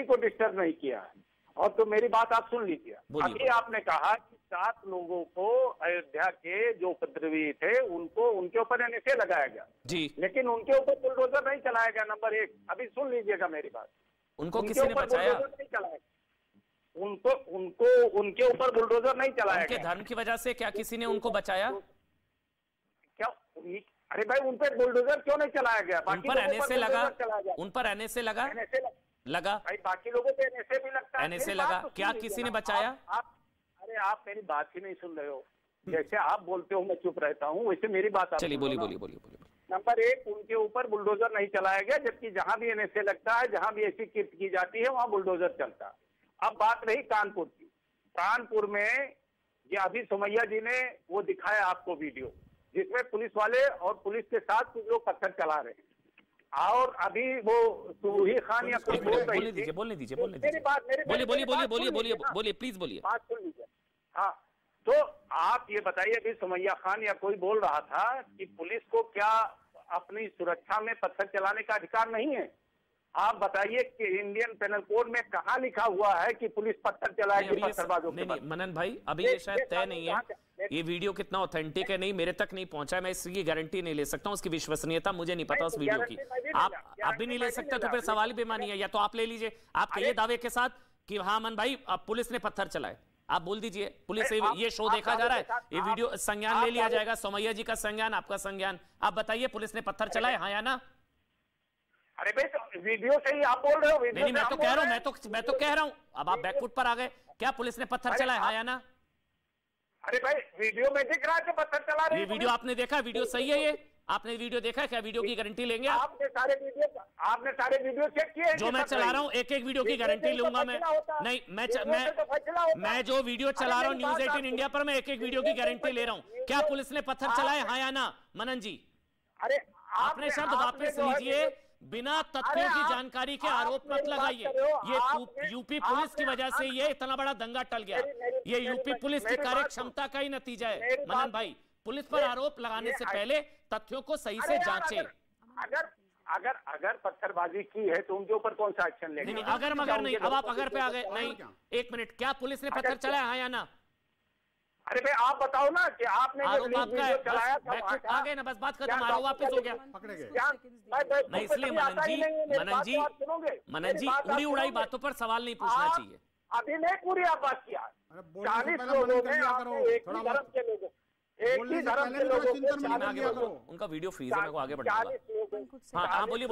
को डिस्टर्ब नहीं किया है। और तो मेरी बात आप सुन लीजिए। अभी आपने कहा कि 7 लोगों को अयोध्या के जो उपद्रवी थे उनको उनके ऊपर एनएसए लगाया गया जी, लेकिन उनके ऊपर बुलडोजर नहीं चलाया गया। नंबर 1, अभी सुन लीजिएगा मेरी बात। उनको किसी ने बचाया? नहीं चलाया उनके ऊपर बुलडोजर नहीं चलाया गया। धर्म की वजह से क्या किसी ने उनको बचाया? क्या? अरे भाई, उन पर बुलडोजर क्यों नहीं चलाया गया? उन पर एनएसए लगा, उन पर एनएसए लगा भाई, बाकी लोगों पे एनएसए भी लगता है। एनएसए लगा, क्या किसी ने बचाया? अरे आप मेरी बात ही नहीं सुन रहे हो। जैसे आप बोलते हो मैं चुप रहता हूँ, वैसे मेरी बात। चलिए बोलिए। नंबर 1, उनके ऊपर बुलडोजर नहीं चलाया गया, जबकि जहां भी एनएसए लगता है, जहां भी ऐसी कृत्य की जाती है, वहां बुलडोजर चलता है। अब बात रही कानपुर की। कानपुर में ये अभी सोमैया जी ने वो दिखाया आपको वीडियो, जिसमें पुलिस वाले और पुलिस के साथ कुछ लोग पत्थर चला रहे हैं। और अभी वो सुबुही खान या कुछ बोलने दीजिए। बोलिए प्लीज बोलिए, बात सुन लीजिए। हाँ, तो आप ये बताइए, अभी सोमैया खान या कोई बोल रहा था कि पुलिस को क्या अपनी सुरक्षा में पत्थर चलाने का अधिकार नहीं है? आप बताइए कि इंडियन पेनल कोड में कहाँ लिखा हुआ है कि पुलिस पत्थर चलाएगी पत्थरबाजों के पास? मनन भाई, अभी ये शायद तय नहीं है, ये वीडियो कितना ऑथेंटिक है, नहीं मेरे तक नहीं पहुंचा, मैं इसकी गारंटी नहीं ले सकता हूँ, उसकी विश्वसनीयता मुझे नहीं पता उस वीडियो की। आप भी नहीं ले सकते, तो फिर सवाल भी बेमानी है। या तो आप ले लीजिए, आप कहिए दावे के साथ कि हाँ मन भाई, अब पुलिस ने पत्थर चलाए, आप बोल दीजिए पुलिस से ये शो देखा जा रहा है, ये वीडियो संज्ञान ले लिया जाएगा, सोमैया जी का संज्ञान, आपका संज्ञान। आप बताइए पुलिस ने पत्थर चलाए, हाँ या ना? अरे भाई, तो वीडियो से ही आप बोल रहे हो? नहीं, मैं तो कह रहा हूँ, मैं तो कह रहा हूँ। अब आप बैकफुट पर आ गए। क्या पुलिस ने पत्थर चलाए, हाँ या ना? अरे भाई, वीडियो में दिख रहा है कि पत्थर चला रहे हैं। ये वीडियो आपने देखा? वीडियो सही है? आपने वीडियो देखा है क्या? वीडियो की गारंटी लेंगे आप? आपने सारे वीडियो चेक किए? जो मैं चला रहा हूँ एक एक वीडियो की गारंटी लूंगा मैं। नहीं, मैं जो वीडियो चला रहा हूँ न्यूज 18 इंडिया पर, मैं एक एक वीडियो की गारंटी ले रहा हूँ। क्या पुलिस ने पत्थर चलाए, हाँ या ना मनन जी? अरे अपने शब्द वापस लीजिए, बिना तथ्यों की जानकारी के आरोप मत लगाइए। ये यूपी पुलिस की वजह से ये इतना बड़ा दंगा टल गया। ये यूपी पुलिस की कार्य क्षमता का ही नतीजा है मनन भाई। पुलिस पर आरोप लगाने से पहले तथ्यों को सही से जांचें। अगर पत्थरबाजी की है तो उनके ऊपर कौन सा एक्शन लेंगे? नहीं, अगर मगर नहीं, अब आप अगर पे आ गए। नहीं, एक मिनट, क्या पुलिस ने पत्थर चलाया, हाँ या ना? अरे भाई आप बताओ ना कि आपने आरोप आपका है, आ गए ना, बस बात खत्म, आरोप वापस हो गया। नहीं, इसलिए मनन जी उड़ी उड़ाई बातों पर सवाल नहीं पूछना चाहिए। अभी नहीं पूरी आप बात किया। 40 लोगों ने एक ही धर्म के लोगों, एक ही धर्म के लोगों, उनका वीडियो फ्रीज है, मेरे को आगे बढ़ना होगा। हाँ, बोलिए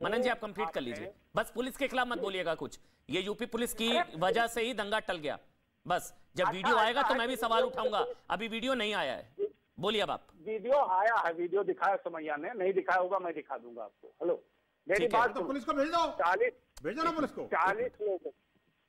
मनन जी, आप कंप्लीट कर लीजिए। बस पुलिस के खिलाफ मत बोलिएगा कुछ। ये यूपी पुलिस की वजह से ही दंगा टल गया। बस जब वीडियो आएगा तो मैं भी सवाल उठाऊंगा। अभी वीडियो नहीं आया है, बोलिए अब आप। वीडियो आया है, वीडियो दिखाया समैया ने, नहीं दिखाया होगा मैं दिखा दूंगा आपको। हेलो, मेरी बात तो पुलिस को भेज दो, 40 भेजो ना पुलिस को। 40 लोग,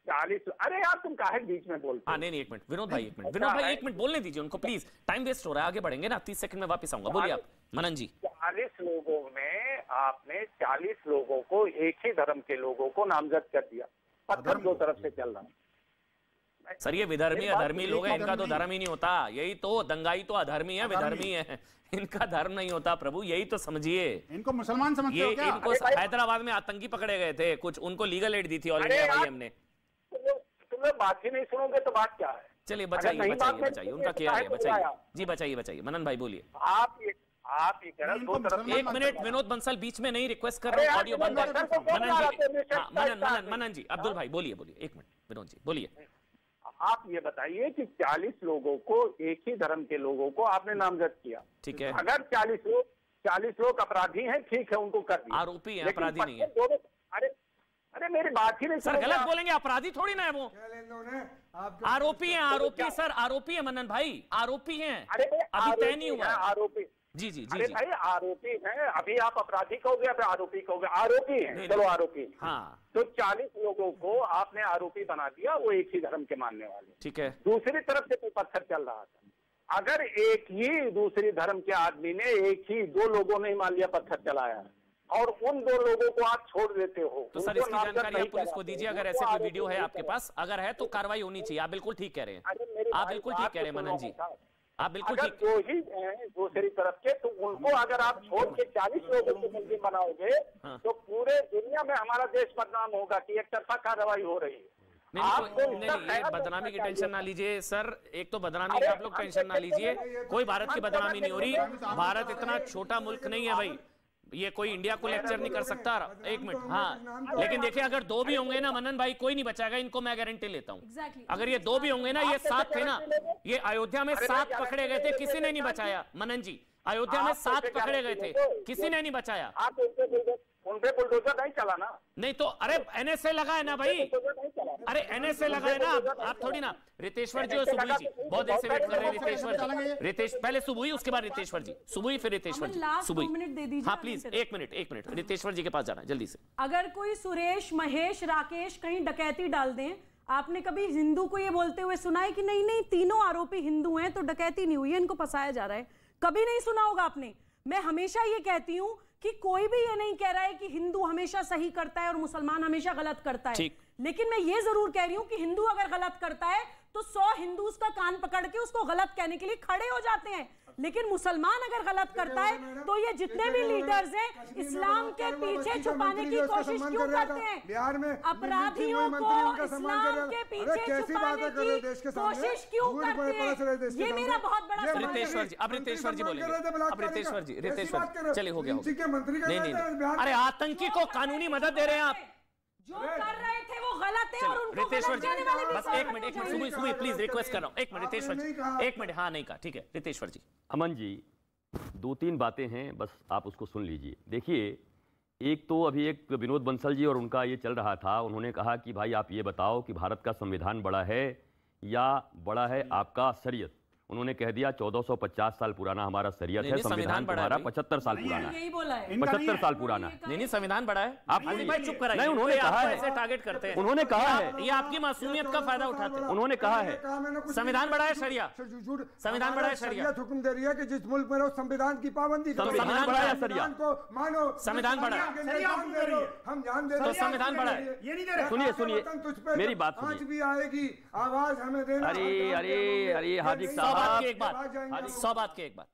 40। अरे यार तुम काहे बीच में बोलते? हाँ, नहीं, एक मिनट विनोद भाई, एक मिनट बोलने दीजिए उनको प्लीज, टाइम वेस्ट हो रहा है। आगे बढ़ेंगे ना, 30 सेकंड में वापस आऊंगा। बोलिए आप मनन जी। 40 लोगों में आपने 40 लोगों को, एक ही धर्म के लोगों को नामजद कर दिया। पत्थर दो तरफ से चल रहा है। सर ये विधर्मी अधर्मी लोग हैं, इनका तो धर्म ही नहीं होता। यही तो दंगाई तो अधर्मी है, विधर्मी है, इनका धर्म नहीं होता प्रभु, यही तो समझिए। इनको मुसलमान समझते हो क्या? इनको हैदराबाद में आतंकी पकड़े गए थे कुछ, उनको लीगल एड दी थी ऑल इंडिया वाईएम ने। तुम लोग बात ही नहीं सुनोगे तो बात क्या है? चलिए बताइए उनका क्या है, बताइए जी, बताइए मनन भाई बोलिए। आप ये कह रहे हो। एक मिनट विनोद बंसल, बीच में नहीं, रिक्वेस्ट कर रहा हूँ, ऑडियो बंद है। मनन जी, अब्दुल भाई बोलिए, एक मिनट विनोद जी बोलिए। आप ये बताइए कि 40 लोगों को, एक ही धर्म के लोगों को आपने नामजद किया, ठीक है। अगर 40 लोग अपराधी हैं, ठीक है, उनको कर दिया। आरोपी है, अपराधी नहीं है। अरे मेरी बात ही नहीं सर, गलत बोलेंगे, अपराधी थोड़ी ना है वो, आरोपी है। आरोपी सर, आरोपी है मनन भाई, आरोपी हैं, अभी तय नहीं हुआ। आरोपी जी जी जी भाई, आरोपी हैं। अभी आप अपराधी कहोगे या फिर आरोपी कहोगे? आरोपी हैं, चलो आरोपी। हाँ, तो 40 लोगों को आपने आरोपी बना दिया, वो एक ही धर्म के मानने वाले, ठीक है। दूसरी तरफ से कोई पत्थर चल रहा था, अगर एक ही दूसरी धर्म के आदमी ने, एक ही 2 लोगों ने मान लिया पत्थर चलाया और उन 2 लोगों को आप छोड़ देते हो, तो सर इसकी जानकारी आप पुलिस को दीजिए। अगर ऐसे कोई वीडियो है आपके पास, अगर है तो कार्रवाई होनी चाहिए। आप बिल्कुल ठीक कह रहे हैं, आप बिल्कुल ठीक कह रहे हैं मनन जी, आप बिल्कुल ठीक। जो ही दूसरी तरफ के, तो उनको अगर आप छोड़ के 40 लोगों को मुलजिम बनाओगे तो पूरे दुनिया में हमारा देश बदनाम होगा कि एक तरफा कार्रवाई हो रही है। नहीं, बदनामी की टेंशन ना लीजिए सर, एक तो बदनामी की आप लोग टेंशन ना लीजिए, कोई भारत की बदनामी नहीं हो रही। भारत इतना छोटा मुल्क नहीं है भाई, ये कोई इंडिया को लेक्चर नहीं कर सकता। एक मिनट, हाँ, लेकिन देखिए अगर 2 भी होंगे ना मनन भाई, कोई नहीं बचाएगा इनको, मैं गारंटी लेता हूँ। अगर ये 2 भी होंगे ना, ये 7 थे ना, ये अयोध्या में 7 पकड़े गए थे, किसी ने नहीं बचाया मनन जी। अयोध्या में 7 पकड़े गए थे, किसी ने नहीं बचाया। उनपे बुलडोजर नहीं चला ना? नहीं तो अरे एनएसए लगा है ना भाई, अरे एनएसए लगा है ना। आप थोड़ी ना, रितेश्वर जी और सुबुई जी बहुत देर से वेट कर रहे हैं। रितेश्वर जी, पहले सुबुई, उसके बाद रितेश्वर जी, सुबुई फिर रितेश्वर जी। सुबुई, हाँ प्लीज, एक मिनट, रितेश्वर जी के पास जाना है जल्दी से। अगर कोई सुरेश, महेश, राकेश कहीं डकैती डाल दें, आपने कभी हिंदू को ये बोलते हुए सुना है कि नहीं तीनों आरोपी हिंदू हैं तो डकैती नहीं हुई है, इनको फंसाया जा रहा है? कभी नहीं सुना होगा आपने। मैं हमेशा ये कहती हूं कि कोई भी ये नहीं कह रहा है कि हिंदू हमेशा सही करता है और मुसलमान हमेशा गलत करता है, लेकिन मैं ये जरूर कह रही हूं कि हिंदू अगर गलत करता है तो 100 हिंदू उसका कान पकड़ के उसको गलत कहने के लिए खड़े हो जाते हैं, लेकिन मुसलमान अगर गलत करता है तो ये जितने भी लीडर्स हैं इस्लाम के पीछे छुपाने की कोशिश क्यों करते हैं? बिहार में अपराधियों को इस्लाम के पीछे छुपाने की कोशिश क्यों करते हैं? ये मेरा बहुत बड़ा सवाल है। रितेश्वर जी, अब रितेश्वर जी बोलेंगे, अब रितेश्वर जी, चलिए हो गया। नहीं, अरे आतंकी को कानूनी मदद दे रहे हैं आप, जो कर रहे थे वो गलत है और उनको रितेश्वर जी बस एक मिनट सुबह प्लीज रिक्वेस्ट कर रहा हूँ, एक मिनट रितेश्वर जी, एक मिनट। हाँ नहीं कहा, ठीक है रितेश्वर जी। अमन जी, 2-3 बातें हैं, बस आप उसको सुन लीजिए। देखिए, एक तो अभी एक विनोद बंसल जी और उनका ये चल रहा था, उन्होंने कहा कि भाई आप ये बताओ कि भारत का संविधान बड़ा है या बड़ा है आपका शरीयत। उन्होंने कह दिया 1450 साल पुराना हमारा शरीयत है, संविधान तुम्हारा 75 साल पुराना है, 75 साल पुराना है। नहीं संविधान बड़ा है। आप चुप कराइए। नहीं, उन्होंने कहा है, ऐसे टारगेट करते हैं। उन्होंने कहा है, ये आपकी मासूमियत का फायदा उठाते हैं। उन्होंने कहा है संविधान बड़ा है, शरिया संविधान बड़ा है, शरिया हुक्म दे रही है कि जिस मुल्क में रहो संविधान की पाबंदी करो। संविधान बड़ा है, शरिया को मानो। संविधान बड़ा है, हम ध्यान दे रहे हैं। संविधान बड़ा है। ये नहीं दे रहे। सुनिए सुनिए मेरी बात आज भी आएगी आवाज हमें देना। अरे हाजी साहब, 100 बात की एक बात।